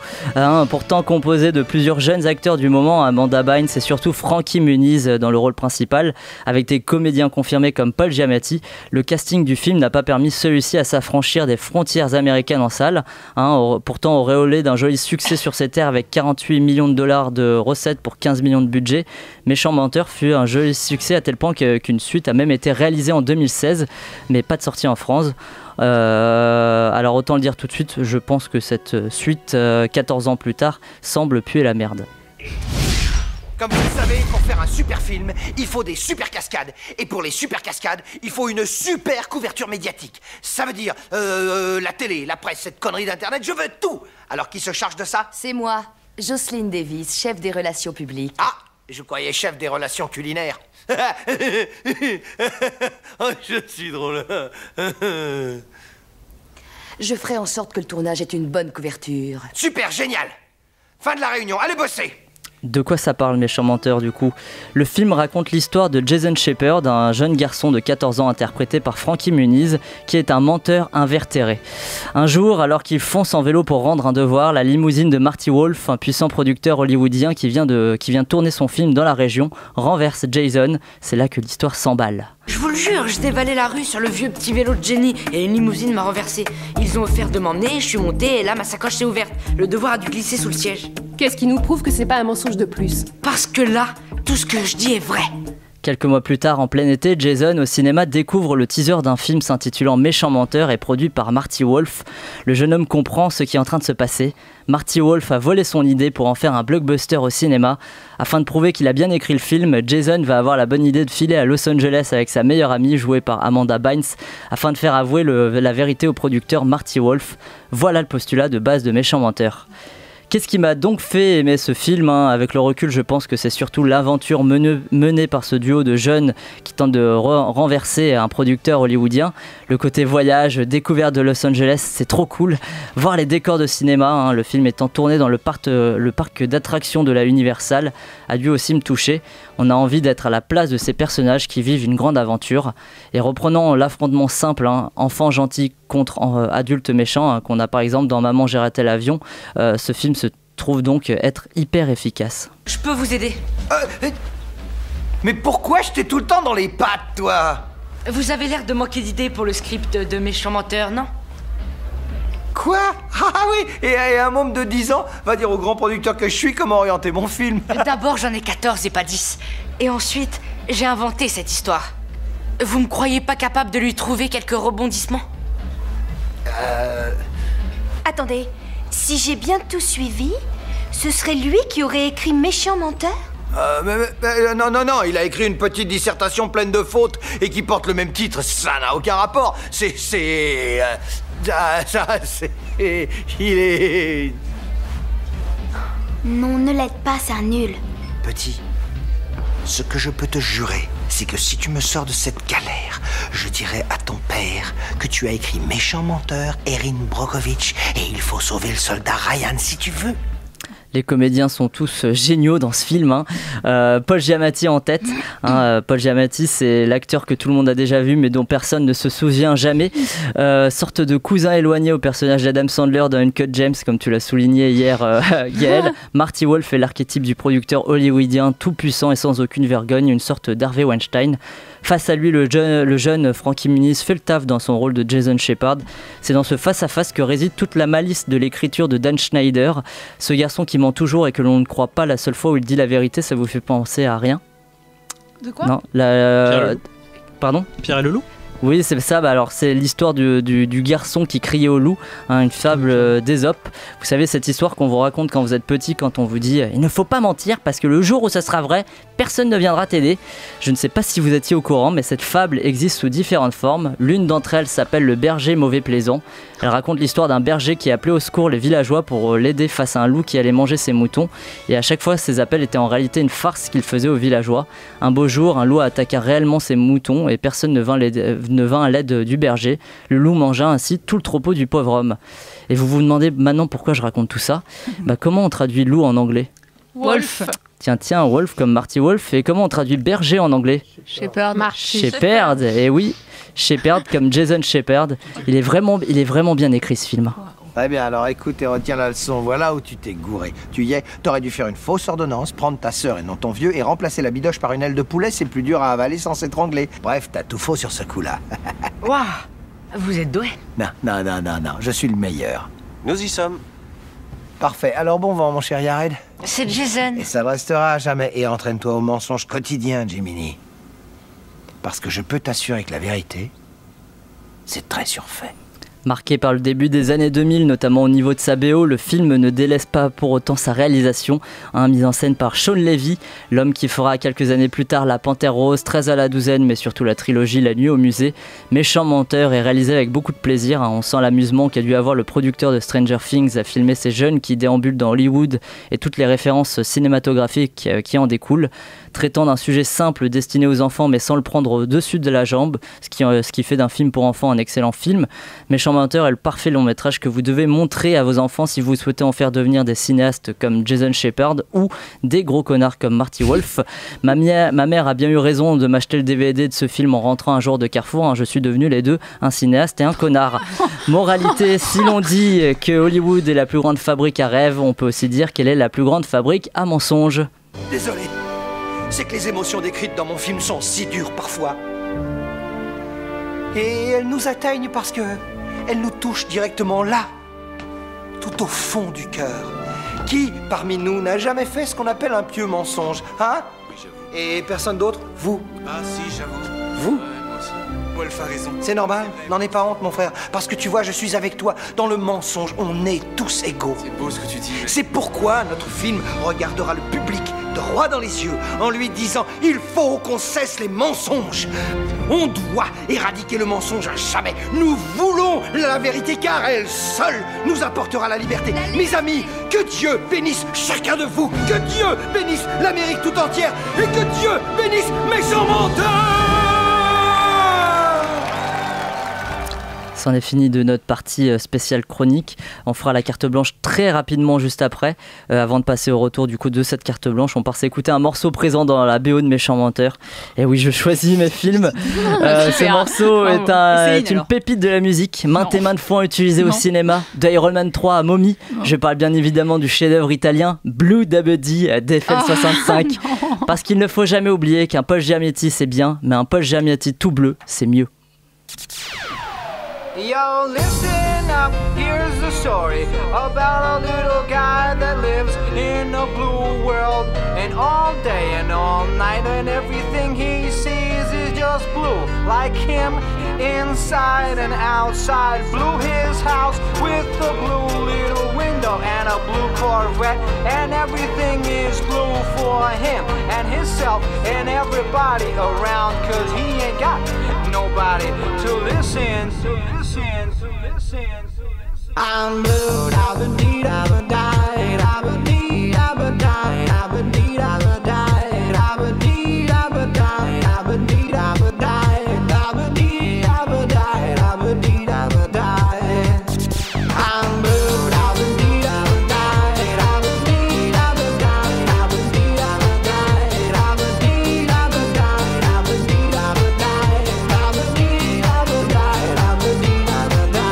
Pourtant composé de plusieurs jeunes acteurs du moment, Amanda Bynes et surtout Frankie Muniz dans le rôle principal, avec des comédiens confirmés comme Paul Giamatti, le casting du film n'a pas permis celui-ci à s'affranchir des frontières américaines en salle. Pourtant auréolé d'un joli succès sur ses terres avec 48 millions de dollars de recettes pour 15 millions de budget, Méchant menteur fut un joli succès à tel point qu'une suite a même été réalisée en 2016, mais pas de sortie en France. Alors autant le dire tout de suite, je pense que cette suite, 14 ans plus tard, semble puer la merde. Comme vous le savez, pour faire un super film, il faut des super cascades. Et pour les super cascades, il faut une super couverture médiatique. Ça veut dire la télé, la presse, cette connerie d'internet, je veux tout. Alors qui se charge de ça? C'est moi, Jocelyne Davis, chef des relations publiques. Ah, je croyais chef des relations culinaires. Oh, je suis drôle. Je ferai en sorte que le tournage ait une bonne couverture. Super, génial. Fin de la réunion, allez bosser. De quoi ça parle, Méchant Menteur, du coup? Le film raconte l'histoire de Jason Shepard, un jeune garçon de 14 ans interprété par Frankie Muniz, qui est un menteur invétéré. Un jour, alors qu'il fonce en vélo pour rendre un devoir, la limousine de Marty Wolf, un puissant producteur hollywoodien qui vient tourner son film dans la région, renverse Jason. C'est là que l'histoire s'emballe. Je vous le jure, je dévalais la rue sur le vieux petit vélo de Jenny et une limousine m'a renversé. Ils ont offert de m'emmener, je suis monté et là ma sacoche s'est ouverte. Le devoir a dû glisser sous le siège. Qu'est-ce qui nous prouve que c'est pas un mensonge de plus? Parce que là, tout ce que je dis est vrai. Quelques mois plus tard, en plein été, Jason, au cinéma, découvre le teaser d'un film s'intitulant Méchant Menteur et produit par Marty Wolf. Le jeune homme comprend ce qui est en train de se passer. Marty Wolf a volé son idée pour en faire un blockbuster au cinéma. Afin de prouver qu'il a bien écrit le film, Jason va avoir la bonne idée de filer à Los Angeles avec sa meilleure amie, jouée par Amanda Bynes, afin de faire avouer la vérité au producteur Marty Wolf. Voilà le postulat de base de Méchant Menteur. Qu'est-ce qui m'a donc fait aimer ce film, hein? Avec le recul, je pense que c'est surtout l'aventure menée par ce duo de jeunes qui tentent de renverser un producteur hollywoodien. Le côté voyage, découverte de Los Angeles, c'est trop cool. Voir les décors de cinéma, hein, le film étant tourné dans le parc d'attractions de la Universal, a dû aussi me toucher. On a envie d'être à la place de ces personnages qui vivent une grande aventure. Et reprenant l'affrontement simple, hein, enfant gentil contre adulte méchant, hein, qu'on a par exemple dans Maman j'ai raté l'avion, ce film se trouve donc être hyper efficace. Je peux vous aider. Mais pourquoi je t'ai tout le temps dans les pattes, toi? Vous avez l'air de manquer d'idées pour le script de Méchant Menteur, non? Quoi? Ah oui, et un môme de 10 ans va dire au grand producteur que je suis comment orienter mon film. D'abord, j'en ai 14 et pas 10. Et ensuite, j'ai inventé cette histoire. Vous me croyez pas capable de lui trouver quelques rebondissements? Attendez, si j'ai bien tout suivi, ce serait lui qui aurait écrit Méchant Menteur? Non, il a écrit une petite dissertation pleine de fautes et qui porte le même titre, ça n'a aucun rapport. Il est... Non, ne l'aide pas, c'est un nul. Petit, ce que je peux te jurer, c'est que si tu me sors de cette galère, je dirai à ton père que tu as écrit Méchant Menteur, Erin Brockovich, et il faut sauver le soldat Ryan si tu veux. Les comédiens sont tous géniaux dans ce film, hein. Paul Giamatti en tête, hein. Paul Giamatti, c'est l'acteur que tout le monde a déjà vu mais dont personne ne se souvient jamais, sorte de cousin éloigné au personnage d'Adam Sandler dans Uncut Gems, comme tu l'as souligné hier, Gaël. Marty Wolf est l'archétype du producteur hollywoodien tout puissant et sans aucune vergogne, une sorte d'Harvey Weinstein. Face à lui, le jeune Frankie Muniz fait le taf dans son rôle de Jason Shepard. C'est dans ce face-à-face que réside toute la malice de l'écriture de Dan Schneider. Ce garçon qui ment toujours et que l'on ne croit pas la seule fois où il dit la vérité, ça vous fait penser à rien? De quoi? Non, Pardon? Pierre et le loup? Oui, c'est ça. Alors, c'est l'histoire du garçon qui criait au loup, hein, une fable d'Ésope. Vous savez, cette histoire qu'on vous raconte quand vous êtes petit, quand on vous dit « Il ne faut pas mentir parce que le jour où ça sera vrai, personne ne viendra t'aider ». Je ne sais pas si vous étiez au courant, mais cette fable existe sous différentes formes. L'une d'entre elles s'appelle le berger mauvais plaisant. Elle raconte l'histoire d'un berger qui appelait au secours les villageois pour l'aider face à un loup qui allait manger ses moutons. Et à chaque fois, ces appels étaient en réalité une farce qu'il faisait aux villageois. Un beau jour, un loup attaqua réellement ses moutons et personne ne vint à l'aide du berger. Le loup mangea ainsi tout le troupeau du pauvre homme. Et vous vous demandez maintenant pourquoi je raconte tout ça? Comment on traduit loup en anglais? Wolf. Tiens, Wolf comme Marty Wolf. Et comment on traduit berger en anglais? Shepard. Shepard, et oui, Shepard comme Jason Shepard. Il est vraiment bien écrit ce film. Très bien, alors écoute et retiens la leçon. Voilà où tu t'es gouré. Tu y es, t'aurais dû faire une fausse ordonnance, prendre ta sœur et non ton vieux et remplacer la bidoche par une aile de poulet, c'est plus dur à avaler sans s'étrangler. Bref, t'as tout faux sur ce coup-là. Waouh, vous êtes doué. Non, je suis le meilleur. Nous y sommes. Parfait, alors bon vent mon cher Yared. C'est Jason. Et ça le restera à jamais. Et entraîne-toi au mensonge quotidien, Jiminy. Parce que je peux t'assurer que la vérité, c'est très surfait. Marqué par le début des années 2000, notamment au niveau de sa BO, le film ne délaisse pas pour autant sa réalisation, mise en scène par Shawn Levy, l'homme qui fera quelques années plus tard La Panthère Rose, 13 à la douzaine, mais surtout la trilogie La Nuit au musée. Méchant menteur est réalisé avec beaucoup de plaisir, on sent l'amusement qu'a dû avoir le producteur de Stranger Things à filmer ces jeunes qui déambulent dans Hollywood et toutes les références cinématographiques qui en découlent. Traitant d'un sujet simple destiné aux enfants mais sans le prendre au-dessus de la jambe, ce qui fait d'un film pour enfants un excellent film. Méchant menteur est le parfait long métrage que vous devez montrer à vos enfants si vous souhaitez en faire devenir des cinéastes comme Jason Shepard ou des gros connards comme Marty Wolf. Ma mère a bien eu raison de m'acheter le DVD de ce film en rentrant un jour de Carrefour, je suis devenu les deux, un cinéaste et un connard. Moralité, si l'on dit que Hollywood est la plus grande fabrique à rêves, on peut aussi dire qu'elle est la plus grande fabrique à mensonges. Désolé, c'est que les émotions décrites dans mon film sont si dures parfois. Et elles nous atteignent parce que elles nous touchent directement là, tout au fond du cœur. Qui, parmi nous, n'a jamais fait ce qu'on appelle un pieux mensonge, hein? Oui, j'avoue. Et personne d'autre? Vous? Ah si, j'avoue. Vous? Moi aussi. Wolf a raison. C'est normal, n'en aie pas honte, mon frère. Parce que tu vois, je suis avec toi. Dans le mensonge, on est tous égaux. C'est beau ce que tu dis. Mais... C'est pourquoi notre film regardera le public droit dans les yeux en lui disant « Il faut qu'on cesse les mensonges. On doit éradiquer le mensonge à jamais. Nous voulons la vérité car elle seule nous apportera la liberté. » Mes amis, que Dieu bénisse chacun de vous. Que Dieu bénisse l'Amérique tout entière. Et que Dieu bénisse Méchant menteur. C'en est fini de notre partie spéciale chronique. On fera la carte blanche très rapidement juste après. Avant de passer au retour du coup de cette carte blanche, on part s'écouter un morceau présent dans la BO de Méchant menteur. Et oui, je choisis mes films. Ce morceau est une pépite de la musique, maintes et maintes fois utilisé au cinéma, de Iron Man 3 à Mommy. Je parle bien évidemment du chef-d'œuvre italien Blue Dabudi d'Eiffel 65. Parce qu'il ne faut jamais oublier qu'un Paul Giamatti c'est bien, mais un Paul Giamatti tout bleu c'est mieux. Yo, listen up, here's the story about a little guy that lives in a blue world. And all day and all night and everything he sees is just blue. Like him, inside and outside. Blue his house with a blue little window and a blue Corvette. And everything is blue for him and himself and everybody around. Cause he ain't got nobody to listen to. I'm blue, da-ba-dee, da-ba-die, da-ba-dee, da-ba-die, da-ba-dee, da-ba-die, da-ba-dee, da-ba-die, da-ba-dee, da-ba-die, da-ba-dee, da-ba-die, da-ba-dee, da-ba-die. I'm blue, da-ba-dee, da-ba-die, da-ba-dee, da-ba-die, da-ba-dee, da-ba-die, da-ba-dee, da-ba-die, da-ba-dee, da-ba-die, da-ba-dee, da-ba-die, da-ba-dee.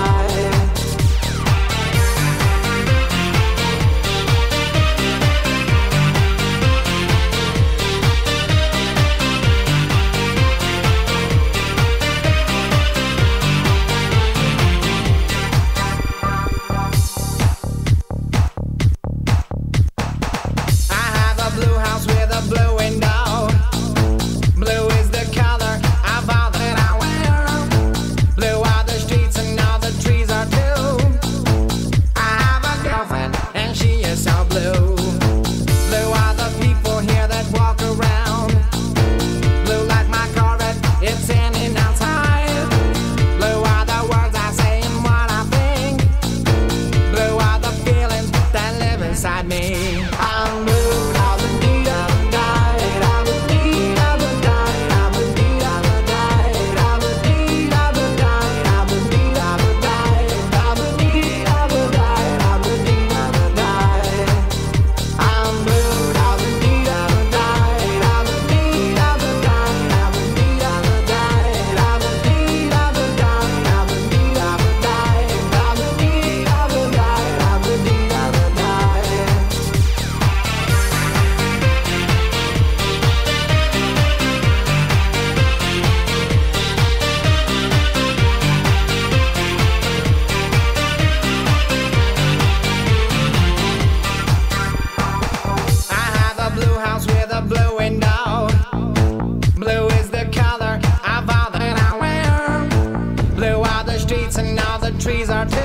trees are too.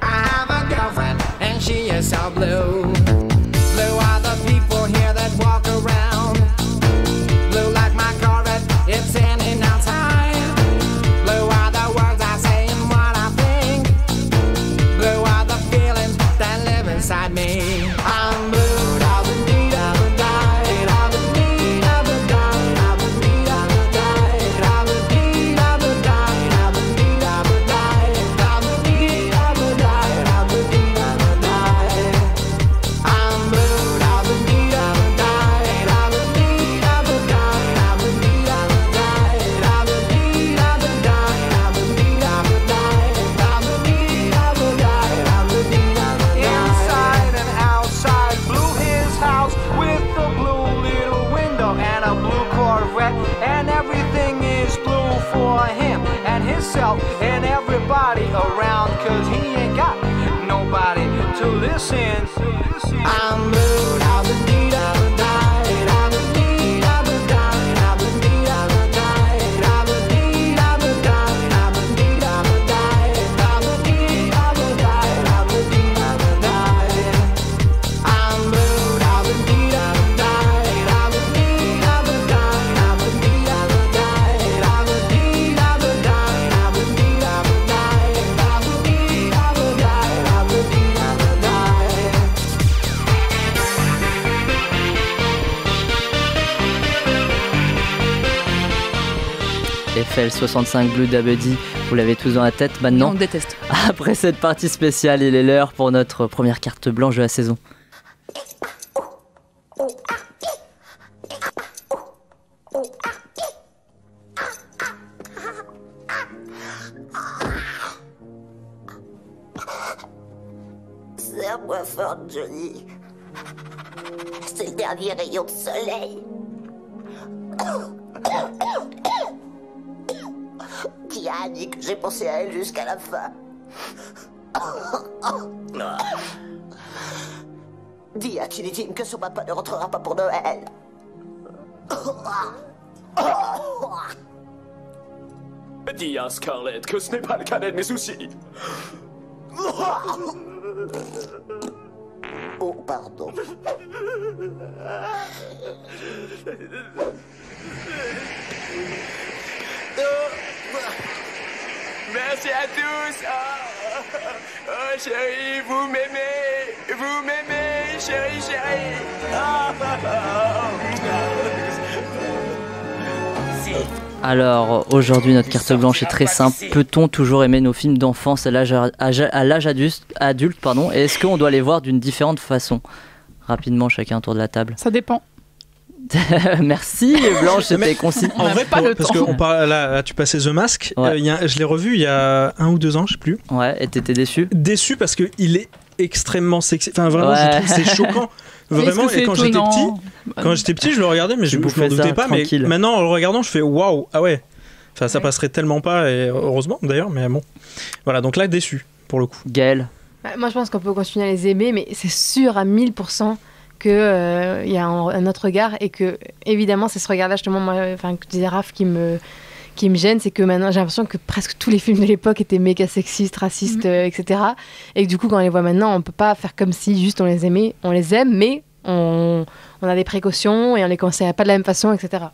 I have a girlfriend and she is so blue. Blue are the people here that walk around. Blue like my Corvette, it's in and outside. Blue are the words I say and what I think. Blue are the feelings that live inside me. I'm blue. And everybody around, cause he ain't got nobody to listen. I'm blue, I've been need, I've been died, I've been need, I've been died, I've been need, I've been died, I've been need, I've been died, I've been need, I've been died, I've been need, I've been died, I've been need, I've been died. I'm blue, I've been need, I've been died, I've been need, I've been died, I've been need, I've been died, I've been need, I've been died. FL65 Blue Dabedi, vous l'avez tous dans la tête maintenant. On déteste. Après cette partie spéciale, il est l'heure pour notre première carte blanche de la saison. Serre-moi fort, Johnny. C'est le dernier rayon de soleil. Qui a dit que j'ai pensé à elle jusqu'à la fin? Dis à Chili Tim que son papa ne rentrera pas pour Noël. Dis à Scarlett que ce n'est pas le cadet de mes soucis. Oh, pardon. Merci à tous. Oh, chérie, vous m'aimez, chérie. Alors, aujourd'hui, notre carte blanche est très simple. Peut-on toujours aimer nos films d'enfance à l'âge adulte, pardon, et est-ce qu'on doit les voir d'une différente façon? Rapidement, chacun autour de la table. Ça dépend. Merci Blanche, c'était concis. En vrai, parce que on parle, là, tu passais The Mask, ouais. Je l'ai revu il y a 1 ou 2 ans, je sais plus. Ouais, et t'étais déçu? Déçu parce qu'il est extrêmement sexy. Enfin, vraiment, ouais. je trouve c'est choquant. Vraiment, et quand j'étais petit, je le regardais, mais je m'en doutais pas. Tranquille. Mais maintenant, en le regardant, je fais waouh, ah ouais. Enfin, ça passerait tellement pas, et heureusement d'ailleurs, mais bon. Voilà, donc là, déçu pour le coup. Gaël? Moi, je pense qu'on peut continuer à les aimer, mais c'est sûr à 1000% qu'il y a un autre regard et que, évidemment, c'est ce regard-là, justement, que disait Raph, qui me gêne, c'est que maintenant, j'ai l'impression que presque tous les films de l'époque étaient méga sexistes, racistes, etc. Et que du coup, quand on les voit maintenant, on peut pas faire comme si juste on les aimait. On les aime, mais on a des précautions et on les conseille pas de la même façon, etc.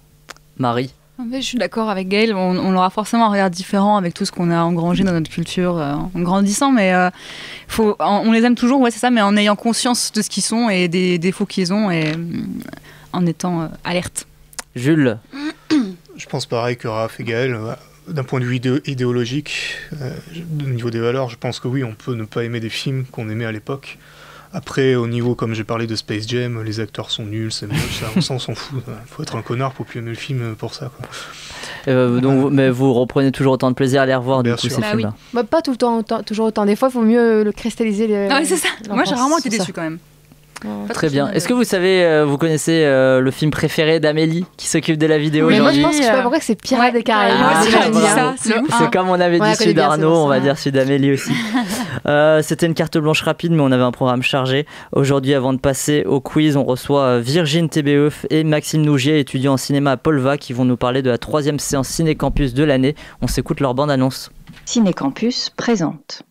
Marie? En fait, je suis d'accord avec Gaël, on aura forcément un regard différent avec tout ce qu'on a engrangé dans notre culture en grandissant, mais on les aime toujours, ouais, c'est ça, mais en ayant conscience de ce qu'ils sont et des défauts qu'ils ont et en étant alerte. Jules? Je pense pareil que Raph et Gaël. D'un point de vue idéologique, au niveau des valeurs, je pense que oui, on peut ne pas aimer des films qu'on aimait à l'époque. Après, au niveau, comme j'ai parlé de Space Jam, les acteurs sont nuls, c'est moche, ça, on s'en fout. Faut être un connard pour plus aimer le film pour ça, quoi. Mais vous reprenez toujours autant de plaisir à les revoir, bien du coup, sûr. ces films-là? Pas tout le temps, toujours autant. Des fois, il faut mieux le cristalliser. Ah oui, c'est ça. Moi, j'ai rarement été déçue quand même. Très bien. Est-ce que vous savez, vous connaissez le film préféré d'Amélie qui s'occupe de la vidéo aujourd'hui? Moi, je pense que je sais pas pourquoi que c'est Pirates des Caraïbes. C'est comme on avait dit celui d'Arnaud, on va dire celui d'Amélie aussi. C'était une carte blanche rapide, mais on avait un programme chargé. Aujourd'hui, avant de passer au quiz, on reçoit Virginie Thébeuf et Maxime Nougier, étudiants en cinéma à Polva, qui vont nous parler de la 3e séance Ciné Campus de l'année. On s'écoute leur bande-annonce. Ciné-Campus présente.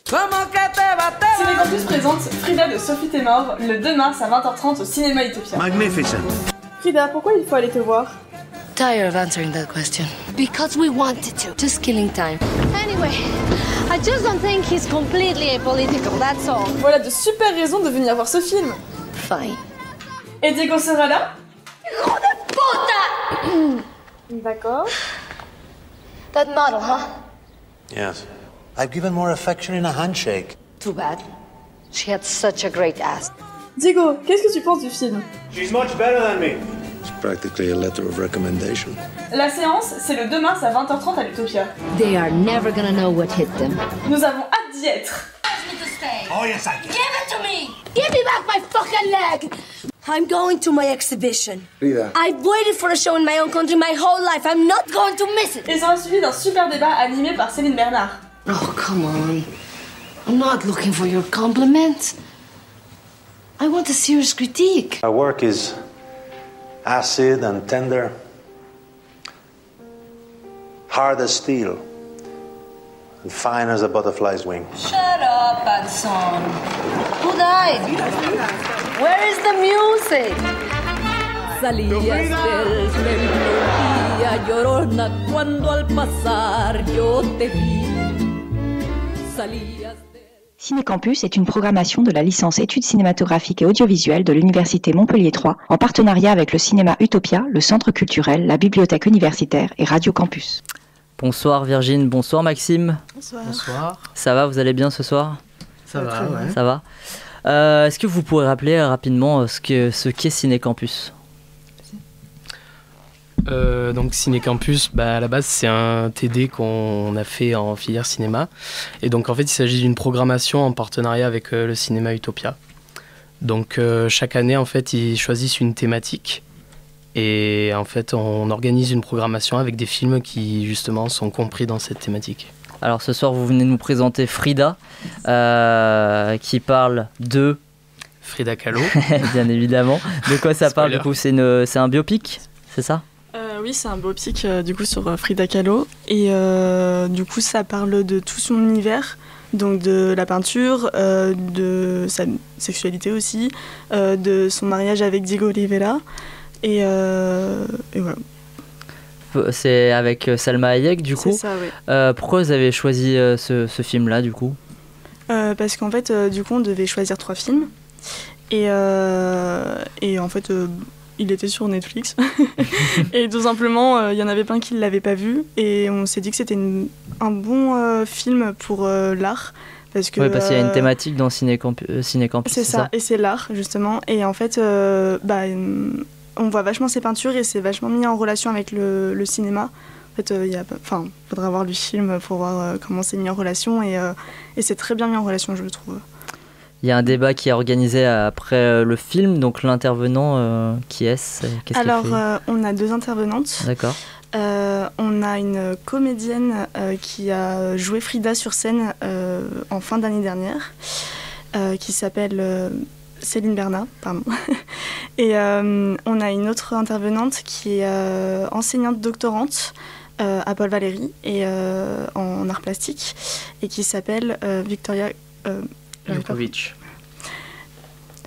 Ciné-Campus présente Frida de Sophie Témor le 2 mars à 20h30 au cinéma Utopia. Magnificent. Frida, pourquoi il faut aller te voir? Tired of answering that question. Because we wanted to. Just killing time. Anyway, I just don't think he's completely apolitical, that's all. Voilà de super raisons de venir voir ce film. Fine. Et Diego sera là? Hijo de puta! D'accord. That model, huh? Yes. I've given more affection in a handshake. Too bad. She had such a great ass. Diego, qu'est-ce que tu penses du film? She's much better than me. It's practically a letter of recommendation. La séance, c'est le 2 mars à 20h30 à l'Utopia. They are never gonna know what hit them. Nous avons hâte d'y être. Oh yes, I can. Give it to me! Give me back my fucking leg! I'm going to my exhibition. Frida. I've waited for a show in my own country my whole life. I'm not going to miss it. Et ça a suivi d'un super débat animé par Céline Bernard. Oh, come on. I'm not looking for your compliments. I want a serious critique. Our work is acid and tender, hard as steel, and fine as a butterfly's wing. Shut up, Anson. Who died? Where is the music? Salías del melodía llorona cuando al pasar yo te vi. Salías. Ciné-Campus est une programmation de la licence études cinématographiques et audiovisuelles de l'Université Montpellier 3 en partenariat avec le cinéma Utopia, le centre culturel, la bibliothèque universitaire et Radio Campus. Bonsoir Virginie, bonsoir Maxime. Bonsoir. Bonsoir. Ça va, vous allez bien ce soir? Ça va, ouais. Ça va. Est-ce que vous pourrez rappeler rapidement ce qu'est Ciné-Campus? Donc Ciné-Campus, à la base c'est un TD qu'on a fait en filière cinéma, et donc en fait il s'agit d'une programmation en partenariat avec le cinéma Utopia. Donc chaque année en fait ils choisissent une thématique, et en fait on organise une programmation avec des films qui justement sont compris dans cette thématique. Alors ce soir vous venez nous présenter Frida, qui parle de... Frida Kahlo. Bien évidemment. De quoi ça parle du coup? C'est un biopic, c'est ça? Oui, c'est un biopic du coup sur Frida Kahlo, et du coup ça parle de tout son univers, donc de la peinture, de sa sexualité aussi, de son mariage avec Diego Rivera, et voilà. C'est avec Salma Hayek du coup. C'est ça, oui. Pourquoi vous avez choisi ce film-là du coup? Parce qu'en fait du coup on devait choisir 3 films, et en fait il était sur Netflix et tout simplement il y en avait plein qui ne l'avaient pas vu, et on s'est dit que c'était un bon film pour l'art, parce que parce qu'il y a une thématique dans Ciné-Campus. C'est ça, et c'est l'art justement, et en fait on voit vachement ses peintures et c'est vachement mis en relation avec le cinéma. En fait, faudra voir le film pour voir comment c'est mis en relation, et c'est très bien mis en relation, je le trouve. Il y a un débat qui est organisé après le film, donc l'intervenant, qui est-ce? Alors, on a 2 intervenantes. D'accord. On a une comédienne qui a joué Frida sur scène en fin d'année dernière, qui s'appelle Céline Bernard, pardon. Et on a une autre intervenante qui est enseignante doctorante à Paul Valéry, et en art plastique, et qui s'appelle Victoria... Jukovic.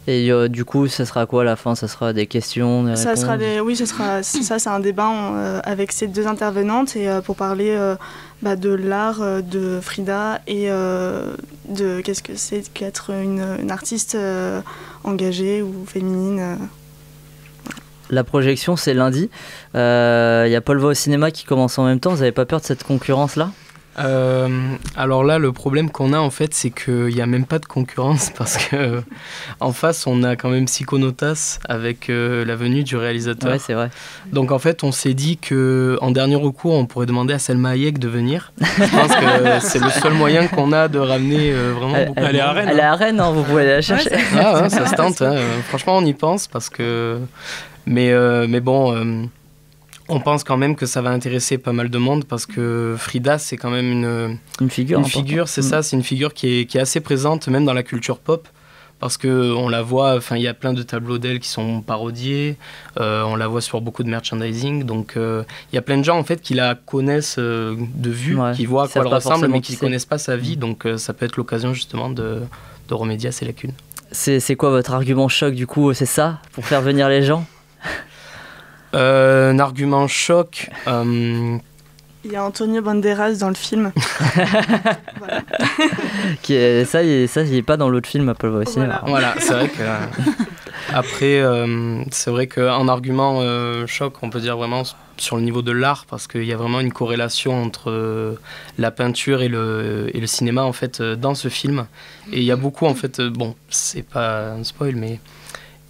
Et du coup, ça sera quoi à la fin? Ça sera des questions, des réponses? Oui, ça c'est un débat avec ces 2 intervenantes, et pour parler de l'art de Frida, et de qu'est-ce que c'est qu'être une artiste engagée ou féminine. La projection, c'est lundi. Il y a Paul va au cinéma qui commence en même temps. Vous n'avez pas peur de cette concurrence-là? Alors là, le problème qu'on a en fait, c'est qu'il n'y a même pas de concurrence, parce que en face, on a quand même Psychonautas avec la venue du réalisateur. Ouais, c'est vrai. Donc en fait, on s'est dit qu'en dernier recours, on pourrait demander à Salma Hayek de venir. Je pense que c'est le seul moyen qu'on a de ramener vraiment beaucoup. Elle est à Rennes. Elle est à Rennes, vous pouvez aller la chercher. Ouais, ça se tente. Franchement, on y pense, parce que... Mais bon... on pense quand même que ça va intéresser pas mal de monde, parce que Frida, c'est quand même une figure. C'est ça, c'est une figure qui est assez présente même dans la culture pop, parce que on la voit, enfin il y a plein de tableaux d'elle qui sont parodiés, on la voit sur beaucoup de merchandising, donc il y a plein de gens en fait qui la connaissent de vue, qui voient à quoi elle ressemble, mais qui ne connaissent pas sa vie, donc ça peut être l'occasion justement de remédier à ces lacunes. C'est quoi votre argument choc du coup, c'est ça, pour faire venir les gens? Un argument choc... Il y a Antonio Banderas dans le film. Voilà. Ça, il n'est pas dans l'autre film Apple Voice. Voilà, c'est vrai que... Après, c'est vrai qu'en argument choc, on peut dire vraiment sur le niveau de l'art, parce qu'il y a vraiment une corrélation entre la peinture et le cinéma, en fait, dans ce film. Et il y a beaucoup, en fait... bon, c'est pas un spoil, mais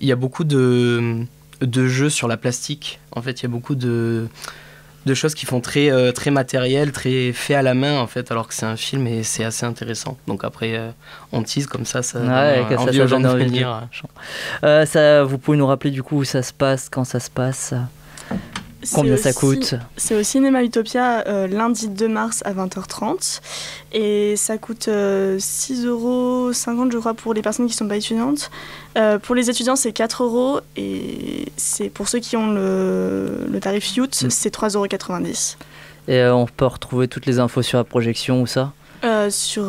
il y a beaucoup de jeux sur la plastique. En fait, il y a beaucoup de choses qui font très matériel, très fait à la main en fait, alors que c'est un film et c'est assez intéressant. Donc après, on tease comme ça donne envie aux gens de venir. Vous pouvez nous rappeler du coup où ça se passe, quand ça se passe, combien ça coûte? C'est au Cinéma Utopia lundi 2 mars à 20h30 et ça coûte 6,50 € je crois pour les personnes qui ne sont pas étudiantes. Pour les étudiants c'est 4 € et c'est pour ceux qui ont le tarif Youth c'est 3,90 €. Et on peut retrouver toutes les infos sur la projection ou ça sur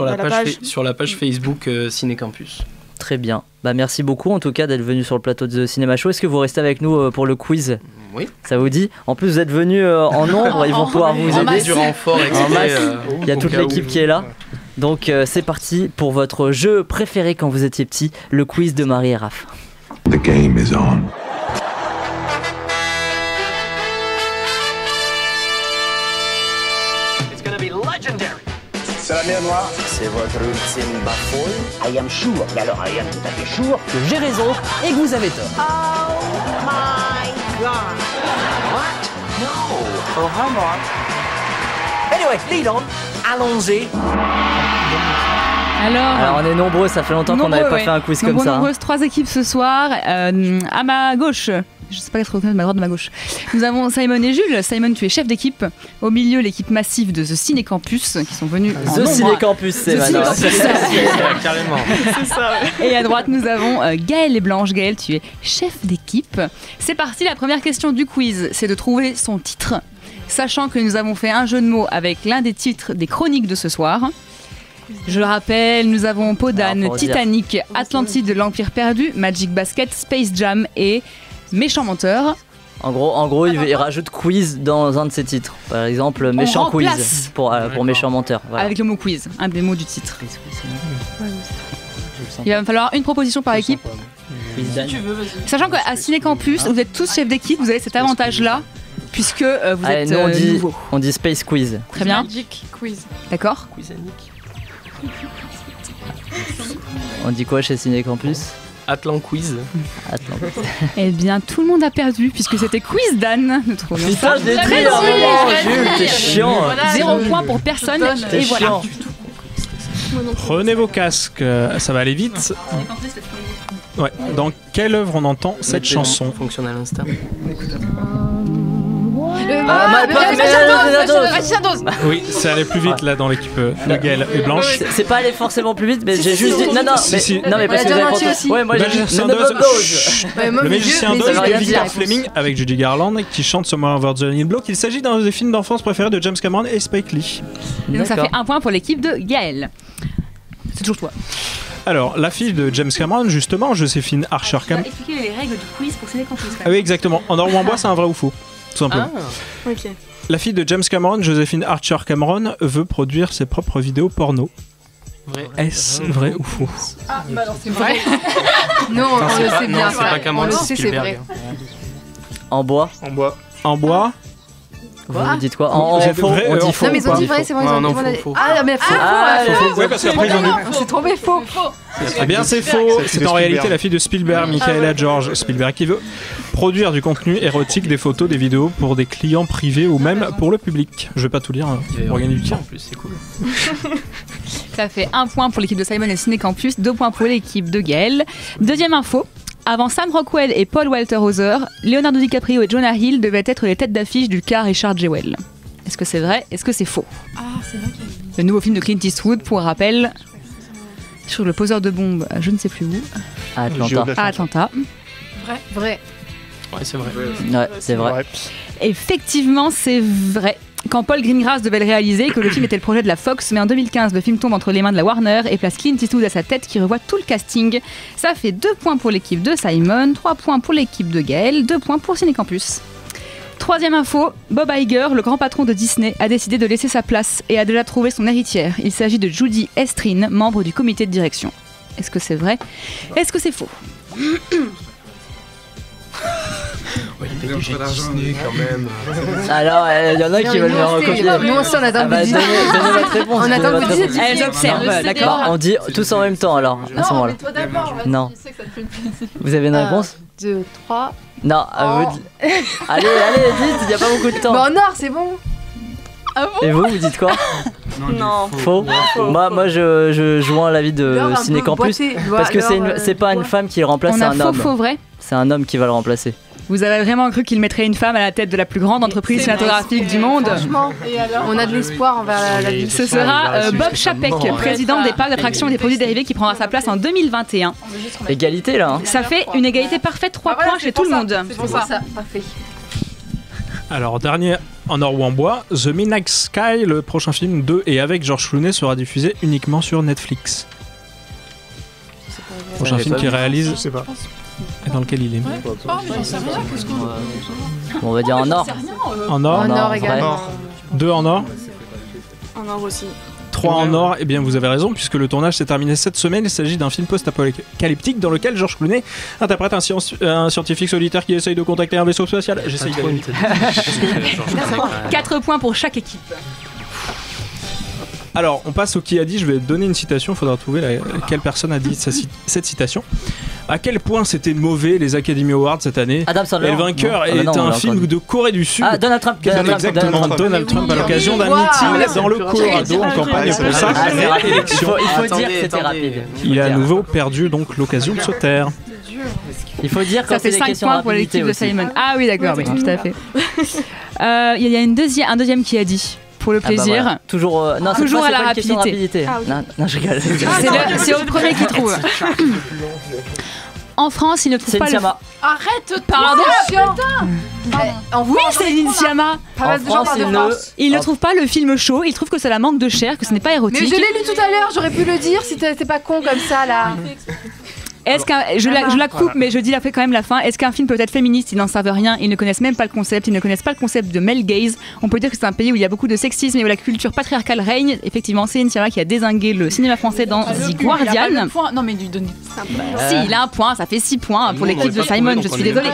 la page Facebook Ciné Campus. Très bien. Merci beaucoup en tout cas d'être venu sur le plateau de Cinéma Show. Est-ce que vous restez avec nous pour le quiz? Oui. Ça vous dit? En plus vous êtes venus en nombre, ils vont pouvoir vous aider. Du renfort, il y a toute l'équipe qui est là. Donc c'est parti pour votre jeu préféré quand vous étiez petit, le quiz de Marie et Raph. The game is on. It's gonna be legendary. C'est la mer Noire. C'est votre ultime bafouille. I am sure, mais alors I am tout à fait sure Que j'ai raison et que vous avez tort. Oh my God. What? No. Oh, come on. Anyway, lead on. Allons-y. Alors on est nombreux, ça fait longtemps qu'on n'avait pas fait un quiz comme ça. Nombreuses, 3 équipes ce soir. À ma gauche, je sais pas être reconnaître de ma droite ou de ma gauche. Nous avons Simon et Jules. Simon, tu es chef d'équipe. Au milieu, l'équipe massive de The Ciné Campus qui sont venus en nombre. The Ciné Campus, c'est maintenant. Carrément. C'est ça. Et à droite, nous avons Gaëlle et Blanche. Gaëlle, tu es chef d'équipe. C'est parti, la première question du quiz, c'est de trouver son titre. Sachant que nous avons fait un jeu de mots avec l'un des titres des chroniques de ce soir. Je le rappelle, nous avons Podane, Titanic, Atlantide de l'Empire perdu, Magic Basket, Space Jam et Méchant menteur. En gros, il rajoute quiz dans un de ses titres. Par exemple, méchant quiz pour méchant menteur. Voilà. Avec le mot quiz, un des mots du titre. Il va me falloir une proposition par équipe. Si tu veux, vas-y. Sachant qu'à Ciné Campus, vous êtes tous chefs d'équipe, vous avez cet avantage-là, puisque vous êtes nouveaux. On dit Space Quiz. Très bien. Magic Quiz. D'accord. Quizanic. On dit quoi chez Ciné Campus? Atlan Quiz. Eh bien, tout le monde a perdu puisque c'était Quiz Dan. Nous trouvions ça très Jules, t'es chiant. 0 point pour personne. Et voilà. Prenez vos casques, ça va aller vite. Ouais. Dans quelle œuvre on entend cette chanson? Fonctionne à l'instant. Oui, ça allait plus vite là dans l'équipe de Gaëlle et Blanche. C'est pas allé forcément plus vite, mais j'ai juste dit. Non, mais parce que vous avez entendu. Ouais, moi j'ai dit. Le Magicien d'Oz de Victor Fleming avec Judy Garland qui chante Somewhere Over the Rainbow. Il s'agit d'un des films d'enfance préférés de James Cameron et Spike Lee. Donc ça fait 1 point pour l'équipe de Gaëlle. C'est toujours toi. Alors, la fille de James Cameron, justement, Joséphine Archer Cameron. Tu vas expliquer les règles du quiz pour Ciné Campus. Ah oui, exactement. En or ou en bois, c'est un vrai ou faux? Tout simplement. Ah, ok. La fille de James Cameron, Joséphine Archer Cameron, veut produire ses propres vidéos porno. Est-ce vrai ou faux? Ah, bah non, c'est vrai. Non, on le sait bien. C'est pas Cameron, c'est vrai. En bois? En bois? Vous dites quoi? En faux? On dit faux. Non, mais ils ont dit vrai, c'est vrai. Non, faux. Ah, mais faux. Ouais, parce qu'après ils ont dit. On s'est trompé, faux. Eh bien, c'est faux. C'est en réalité la fille de Spielberg, Michaela George Spielberg, qui veut produire du contenu érotique, des photos, des vidéos pour des clients privés ou même pour le public. Je vais pas tout lire pour gagner du temps. En plus, c'est cool. Ça fait 1 point pour l'équipe de Simon et Ciné Campus, 2 points pour l'équipe de Gaëlle. Deuxième info. Avant Sam Rockwell et Paul Walter Hauser, Leonardo DiCaprio et Jonah Hill devaient être les têtes d'affiche du car Richard Jewell. Est-ce que c'est vrai? Est-ce que c'est faux? Ah, c'est vrai qu'il y a... Le nouveau film de Clint Eastwood, pour rappel, sur le poseur de bombes, je ne sais plus où. À Atlanta. À Atlanta. Vrai. Ouais, c'est vrai. Ouais, c'est vrai. Effectivement, c'est vrai. Quand Paul Greengrass devait le réaliser, que le film était le projet de la Fox, mais en 2015, le film tombe entre les mains de la Warner et place Clint Eastwood à sa tête qui revoit tout le casting. Ça fait 2 points pour l'équipe de Simon, 3 points pour l'équipe de Gaël, 2 points pour Cinécampus. Troisième info, Bob Iger, le grand patron de Disney, a décidé de laisser sa place et a déjà trouvé son héritière. Il s'agit de Judy Estrin, membre du comité de direction. Est-ce que c'est vrai ? Est-ce que c'est faux ? PDG Disney quand même. Alors, il y en a qui veulent me recopier. Nous aussi, on attend que vous disiez. Donnez votre réponse. On attend que vous disiez. Elles observent, d'accord. On dit tous en même temps alors, à ce moment-là. Toi d'abord. Non. Vous avez une réponse 2, 3. Non, vous dites. Allez, dites, il n'y a pas beaucoup de temps. Bon, Nord, c'est bon. Ah bon ? Et vous dites quoi? Non. Faux. Moi, je joins l'avis de Cinécampus parce que c'est pas une femme qui le remplace, c'est un homme. Faux, vrai. C'est un homme qui va le remplacer. Vous avez vraiment cru qu'il mettrait une femme à la tête de la plus grande entreprise cinématographique du monde? Franchement, on a de l'espoir envers la vie. Ce sera Bob Chapek, président des parcs d'attractions et des produits dérivés, qui prendra sa place en 2021. Égalité là. Hein. Ça fait une égalité parfaite, 3 points chez tout le monde. C'est pour ça, parfait. Alors, dernier en or ou en bois, The Midnight Sky, le prochain film de et avec George Clooney, sera diffusé uniquement sur Netflix. Prochain film qu'il réalise, je sais pas. Et dans lequel il est. On va dire en or. En or. En or également. 2 en or. En or aussi. 3 en or, et bien vous avez raison, puisque le tournage s'est terminé cette semaine. Il s'agit d'un film post-apocalyptique dans lequel George Clooney interprète un scientifique solitaire qui essaye de contacter un vaisseau spatial. J'essaye de... 4 points pour chaque équipe. Alors, on passe au qui a dit. Je vais donner une citation. Il faudra trouver quelle personne a dit cette citation. À quel point c'était mauvais les Academy Awards cette année. Adam Sandler. Et le vainqueur est un film de Corée du Sud. Ah, Donald Trump. Exactement, Donald Trump à l'occasion d'un meeting dans le Colorado en campagne pour sa réélection. Il faut dire que c'était rapide. Il a à nouveau perdu donc l'occasion de se taire. Il faut dire que ça fait 5 points pour l'équipe de Simon. Ah oui, d'accord, oui, tout à fait. Il y a un deuxième qui a dit. Pour le plaisir. Bah voilà. Toujours, non, toujours à la rapidité. Ah, oui. Non, je rigole. C'est au premier qui trouve. En France, il ne trouve pas le... Arrête, pardon. Pardon. Oui, c'est Céline Sciamma. Il ne trouve pas le film chaud. Il trouve que ça la manque de chair, que ce n'est pas érotique. Mais je l'ai lu tout à l'heure. J'aurais pu le dire si t'étais pas con comme ça là. Est-ce je la coupe, mais je dis quand même la fin. Est-ce qu'un film peut être féministe? Ils n'en savent rien. Ils ne connaissent même pas le concept. Ils ne connaissent pas le concept de male gaze. On peut dire que c'est un pays où il y a beaucoup de sexisme et où la culture patriarcale règne. Effectivement, c'est Céline Sciamma qui a dézingué le cinéma français dans The Guardian. Non, mais lui donner. Si, il a un point. Ça fait 6 points pour l'équipe de Simon. Je suis désolée.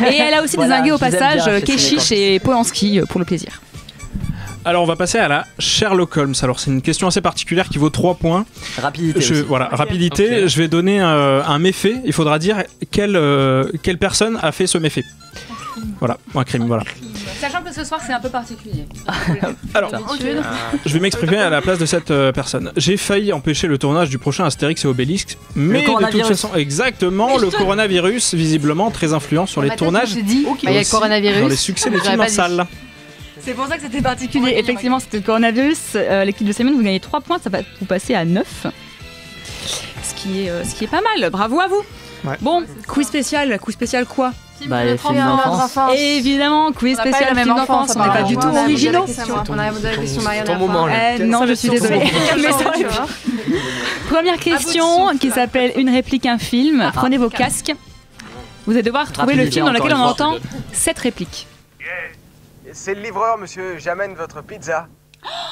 Et elle a aussi dézingué au passage Keshish et Polanski pour le plaisir. Alors on va passer à la Sherlock Holmes. Alors c'est une question assez particulière qui vaut 3 points. Rapidité. Voilà, rapidité. Okay. Je vais donner un méfait. Il faudra dire quelle personne a fait ce méfait. Voilà, un crime, voilà. Sachant que ce soir c'est un peu particulier. Alors, je vais m'exprimer à la place de cette personne. J'ai failli empêcher le tournage du prochain Astérix et Obélix, mais de toute façon, exactement, le coronavirus, visiblement très influent sur les tournages. Il y a le coronavirus. Dans les succès des films en salle. C'est pour ça que c'était particulier. Effectivement, c'était le coronavirus. L'équipe de Simon, vous gagnez 3 points, ça va vous passer à 9. Ce qui est pas mal. Bravo à vous. Ouais. Bon, quiz spécial quoi? Les films d'enfance. Évidemment, quiz spécial film d'enfance. On n'est pas du tout originaux. On a posé la question Marianne. Ton moment là. Non, je suis désolée. Première question qui s'appelle Une réplique, un film. Prenez vos casques. Vous allez devoir trouver le film dans lequel on entend cette réplique. C'est le livreur, monsieur. J'amène votre pizza.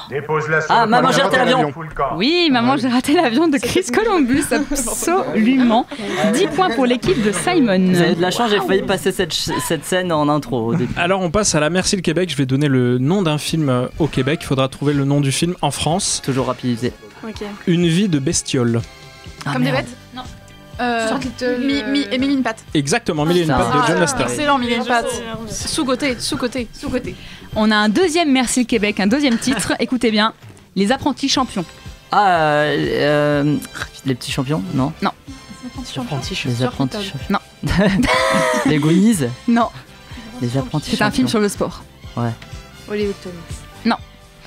Dépose-la sur Ah, Maman, j'ai raté l'avion. Oui, Maman, j'ai raté l'avion de Chris Columbus. Absolument. 10 points pour l'équipe de Simon. Vous avez de la chance, j'ai failli passer cette scène en intro au début. Alors, on passe à la Merci le Québec. Je vais donner le nom d'un film au Québec. Il faudra trouver le nom du film en France. Toujours rapidité. Okay. Une vie de bestiole. Comme des bêtes? Non. Mille une patte. Exactement, Mille une patte de John Lasseter. Excellent, Mille une patte. Sous-côté. On a un deuxième Merci le Québec, un deuxième titre. Écoutez bien, Les apprentis champions. Ah, les petits champions? Non. Non. Les apprentis champions. Non. Les Goonies? Non. Les apprentis champions. C'est un film sur le sport. Ouais. Hollywood Thomas. Non.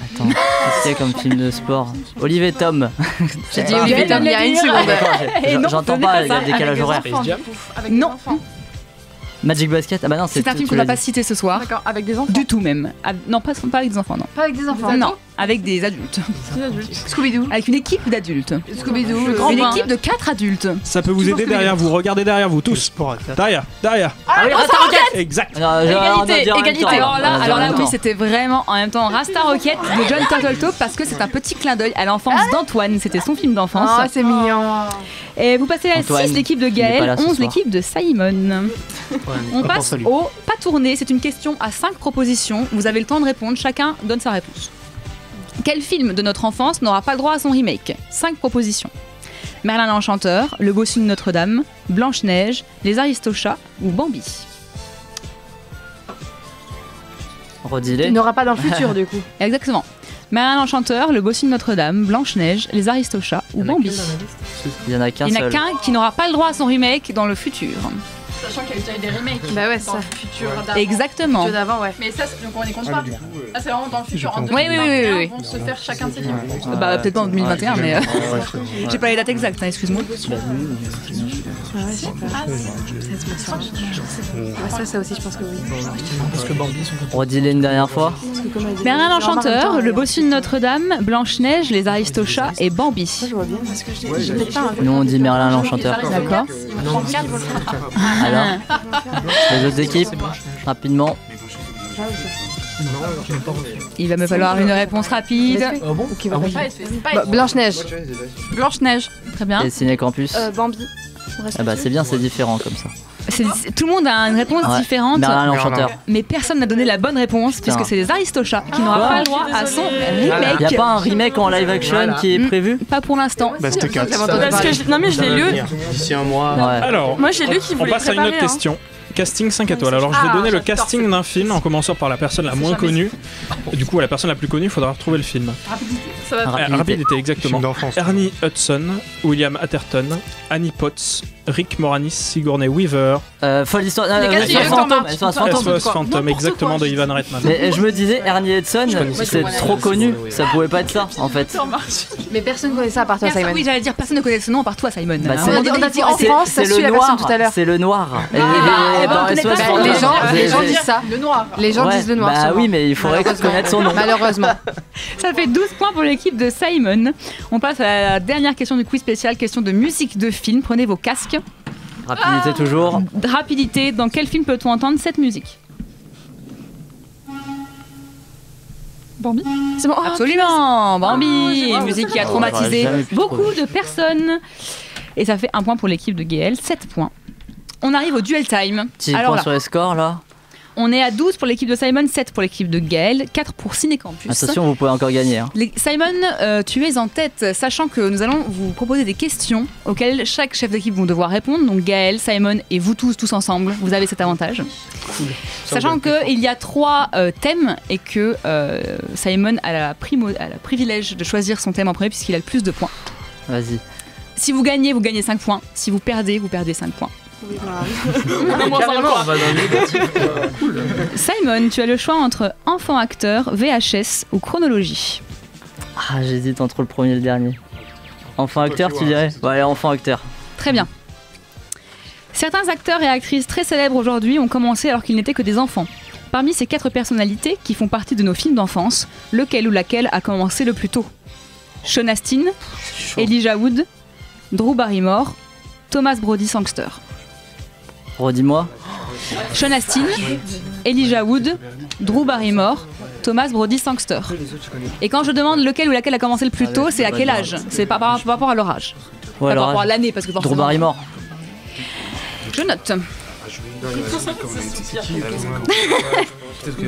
Attends, qu'est-ce qu'il y a comme film de sport? Olivier Tom. J'ai dit Olivier Tom il y a une seconde. J'entends pas, il y a le décalage horaire. Non. Magic Basket? Ah bah non, c'est un film qu'on n'a pas cité ce soir. D'accord, avec des enfants. Du tout même. Non, pas avec des enfants, non. Pas avec des enfants. Non, avec des adultes. Scooby-Doo. Avec une équipe d'adultes. Scooby-Doo. Une équipe de 4 adultes. Ça peut vous aider derrière vous. Regardez derrière vous tous. Derrière. Ah oui, Rasta Rocket. Exact. Égalité. Alors là, oui, c'était vraiment en même temps Rasta Rocket de John Turteltaub parce que c'est un petit clin d'œil à l'enfance d'Antoine. C'était son film d'enfance. Ah, c'est mignon. Et vous passez à 6 l'équipe de Gaël, 11 l'équipe de Simon. On passe au pas tourné. C'est une question à 5 propositions. Vous avez le temps de répondre. Chacun donne sa réponse. Quel film de notre enfance n'aura pas le droit à son remake? 5 propositions. Merlin l'Enchanteur, Le Bossu de Notre-Dame, Blanche-Neige, Les Aristochats ou Bambi. Redis-les. Tu n'auras pas dans le futur du coup. Exactement. Merlin l'Enchanteur, Le Bossu de Notre-Dame, Blanche-Neige, Les Aristochats ou Bambi. Il y en a qu'un Il n'y en seul. a qu'un qui n'aura pas le droit à son remake dans le futur. Sachant qu'il y a déjà eu des remakes. Bah ouais, dans ça. le futur d'avant. Exactement. Futur d'avant, ouais. Mais ça, donc on les compte pas. Ah, c'est vraiment dans le futur. En Oui. 2021, vont se faire chacun de ces films. Bah peut-être pas en 2021, mais j'ai pas les dates exactes, hein, excuse-moi. Ça aussi, je pense que oui. Parce que Bambi sont Redis-les une dernière fois. Merlin l'Enchanteur, Le Bossu de Notre-Dame, Blanche-Neige, Les Aristochats et Bambi. Nous on dit Merlin l'Enchanteur. D'accord. Alors, les autres équipes, rapidement. Il va me falloir une réponse rapide. Blanche-Neige. Blanche-Neige, très bien. Et Ciné Campus. Bambi. Ah bah c'est bien, c'est différent comme ça. Tout le monde a une réponse différente. Merlin l'Enchanteur. Mais personne n'a donné la bonne réponse puisque c'est les Aristochats qui n'aura pas le droit à son remake. Il n'y a pas un remake en live action qui est prévu? Pas pour l'instant. Bah c'était 4. Parce que non mais je l'ai lu. D'ici un mois. Alors, Moi j'ai lu qu'il on voulait passe à une autre question. Casting 5 étoiles. Alors je vais donner le casting d'un film en commençant par la personne la moins connue. Et du coup, à la personne la plus connue, il faudra retrouver le film. Ça va. Rapidité, exactement. Film d'enfance. Ernie Hudson, William Atherton, Annie Potts, Rick Moranis, Sigourney Weaver. Folle histoire. SOS Phantom, exactement, de Ivan Reitman. Mais je me disais, Ernie Hudson, c'est trop connu. Ça pouvait pas être ça, en fait. Mais personne ne connaît ça à part toi, Simon. Oui, j'allais dire personne ne connaît ce nom à part toi, Simon. Bah, On a dit en France, ça suit la personne tout à l'heure. C'est le noir. Les gens disent ça. Le noir. Les gens disent le noir. Bah oui, mais il faudrait connaître son nom. Malheureusement. Ça fait 12 points pour l'équipe de Simon. On passe à la dernière question du quiz spécial, question de musique de film. Prenez vos casques. Rapidité toujours. Rapidité, dans quel film peut-on entendre cette musique? Bambi. C'est bon. Absolument, Bambi, une musique qui a traumatisé beaucoup de personnes. Et ça fait un point pour l'équipe de Gaël, 7 points. On arrive au duel time. Petit point sur les scores là. On est à 12 pour l'équipe de Simon, 7 pour l'équipe de Gaël, 4 pour Ciné Campus. Attention, vous pouvez encore gagner. Hein. Simon, tu es en tête, sachant que nous allons vous proposer des questions auxquelles chaque chef d'équipe vont devoir répondre. Donc Gaël, Simon et vous tous ensemble, vous avez cet avantage. Cool. Sachant qu'il y a 3 thèmes et que Simon a la privilège de choisir son thème en premier puisqu'il a le plus de points. Vas-y. Si vous gagnez 5 points. Si vous perdez 5 points. Simon, tu as le choix entre enfant acteur, VHS ou chronologie. Ah, j'hésite entre le premier et le dernier. Enfant acteur, tu dirais? Ouais, enfant acteur. Très bien. Certains acteurs et actrices très célèbres aujourd'hui ont commencé alors qu'ils n'étaient que des enfants. Parmi ces 4 personnalités qui font partie de nos films d'enfance, lequel ou laquelle a commencé le plus tôt? Sean Astin, Elijah Wood, Drew Barrymore, Thomas Brody Sangster. Redis-moi. Sean Astin, Elijah Wood, Drew Barrymore, Thomas Brody Sangster. Et quand je demande lequel ou laquelle a commencé le plus tôt, c'est à quel âge? C'est pas par rapport à leur âge. Ouais, pas par rapport à l'année, parce que forcément... Drew Barrymore. Je note.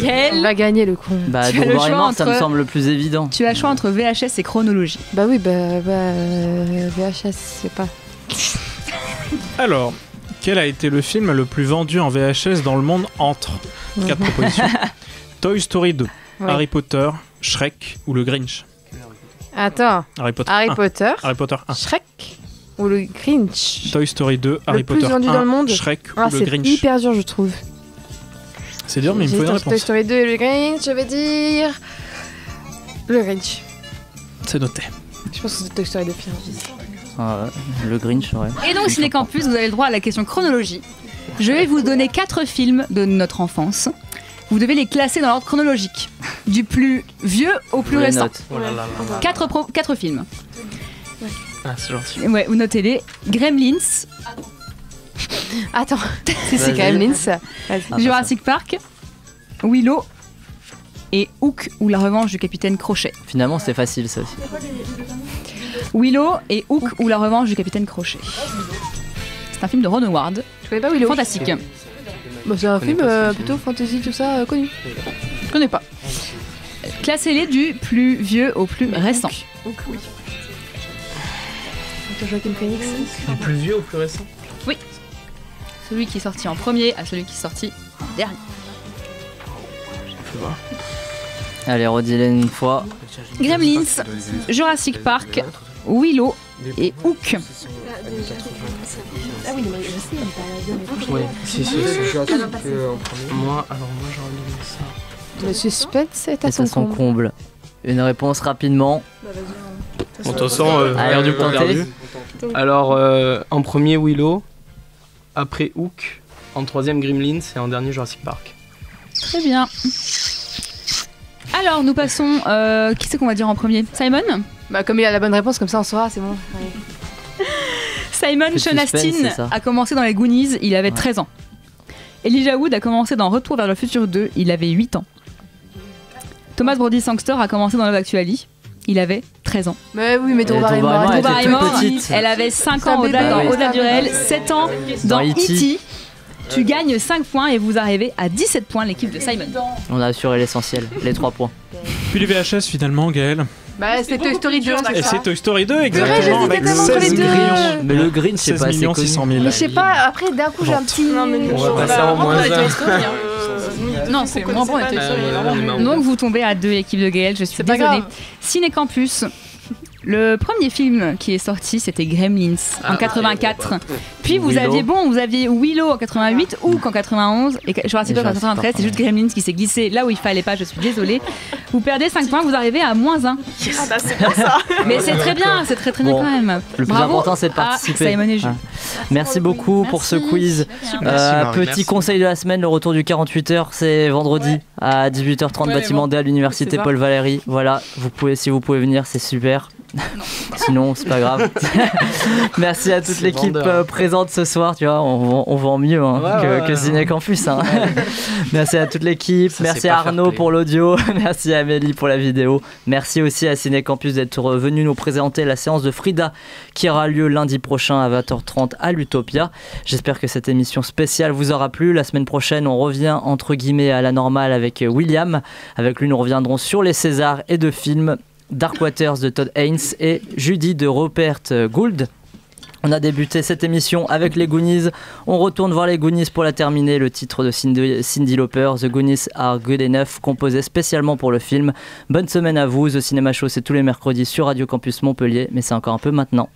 Elle va gagner le con. Bah, Drew Barrymore, ça me semble le plus évident. Tu as le choix entre VHS et chronologie. Bah oui, VHS, c'est pas... Alors, quel a été le film le plus vendu en VHS dans le monde entre 4 propositions? Toy Story 2, oui. Harry Potter, Shrek ou le Grinch? Attends. Harry Potter 1. Shrek ou le Grinch? Toy Story 2, Harry Potter 1, le plus vendu dans le monde. Shrek ou le Grinch? C'est hyper dur, je trouve. C'est dur, mais il me faut une réponse. Toy Story 2 et le Grinch, je vais dire... Le Grinch. C'est noté. Je pense que c'est Toy Story 2 pire. Le Grinch, ouais. Et donc, Ciné Campus, vous avez le droit à la question chronologie. Je vais vous donner 4 films de notre enfance. Vous devez les classer dans l'ordre chronologique, du plus vieux au plus récent. 4 films. Ah, c'est gentil. Ouais, vous notez-les. Gremlins. Attends, c'est Gremlins. Jurassic Park. Willow. Et Hook ou la revanche du capitaine Crochet. Finalement, c'est facile ça aussi. Willow et Hook ou la revanche du capitaine Crochet. C'est un film de Ron Howard. Je connais pas Willow. Fantastique. Bah, c'est un film plutôt fantasy, tout ça, connu. Je connais pas. Classez-les du plus vieux au plus récent. Oui. Joaquin Phoenix. Du plus vieux au plus récent. Oui. Celui qui est sorti en premier à celui qui est sorti en dernier. Fais voir. Allez, redis-les une fois. Gremlins, Jurassic Park, Willow et Hook. Ah oui, mais je sais, il est pas Oui, si. Moi, j'aurais mis ça. Le suspense est à son comble. Une réponse rapidement. Bon, de toute façon, perdu pour perdu. Alors, en premier, Willow. Après, Hook. En troisième, Gremlins. Et en dernier, Jurassic Park. Très bien. Alors, nous passons... qui c'est qu'on va dire en premier? Simon? Bah, comme il a la bonne réponse, comme ça on saura, c'est bon. Ouais. Simon Sean Astin a commencé dans les Goonies, il avait 13 ans. Elijah Wood a commencé dans Retour vers le futur 2, il avait 8 ans. Thomas Brody Sangster a commencé dans Love Actually, il avait 13 ans. Mais oui, mais Drew Barrymore, elle avait 5 ans au-delà du réel, 7 ans dans E.T. Tu gagnes 5 points et vous arrivez à 17 points, l'équipe de Simon. On a assuré l'essentiel, les 3 points. Puis les VHS finalement, Gaël. Bah, c'est Toy Story 2, Et c'est Toy Story 2, exactement, avec 16 millions. Mais le Green, c'est pas assez connu. 600 000. Mais je sais pas, après d'un coup j'ai un petit... On va passer en moins 1. Non, c'est moins bon. Donc vous tombez à 2, équipe de Gaël, je suis désolée. Ciné Campus. Le premier film qui est sorti, c'était Gremlins en 84. Puis vous aviez Willow en 88, Hook en 91 et Jurassic Park en 93. C'est juste Gremlins qui s'est glissé là où il fallait pas. Je suis désolée. Vous perdez 5 points, vous arrivez à moins 1. Ah bah c'est pas ça. Mais c'est très bien, c'est très bien quand même. Le plus important, c'est de participer. Simon et Jules. Merci beaucoup pour ce quiz. Petit conseil de la semaine, le retour du 48h, c'est vendredi à 18h30, bâtiment D à l'université Paul Valéry. Voilà, si vous pouvez venir, c'est super. Sinon, c'est pas grave. Merci à toute l'équipe présente ce soir. Tu vois, on vend mieux que Ciné Campus. Hein. Merci à toute l'équipe. Merci à Arnaud pour l'audio. Merci à Amélie pour la vidéo. Merci aussi à Ciné Campus d'être venu nous présenter la séance de Frida qui aura lieu lundi prochain à 20h30 à l'Utopia. J'espère que cette émission spéciale vous aura plu. La semaine prochaine, on revient entre guillemets à la normale avec William. Avec lui, nous reviendrons sur les Césars et de films. Dark Waters de Todd Haynes et Judy de Rupert Gould. On a débuté cette émission avec les Goonies. On retourne voir les Goonies pour la terminer. Le titre de Cyndi Lauper, The Goonies Are Good Enough, composé spécialement pour le film. Bonne semaine à vous. The Cinema Show, c'est tous les mercredis sur Radio Campus Montpellier, mais c'est encore un peu maintenant.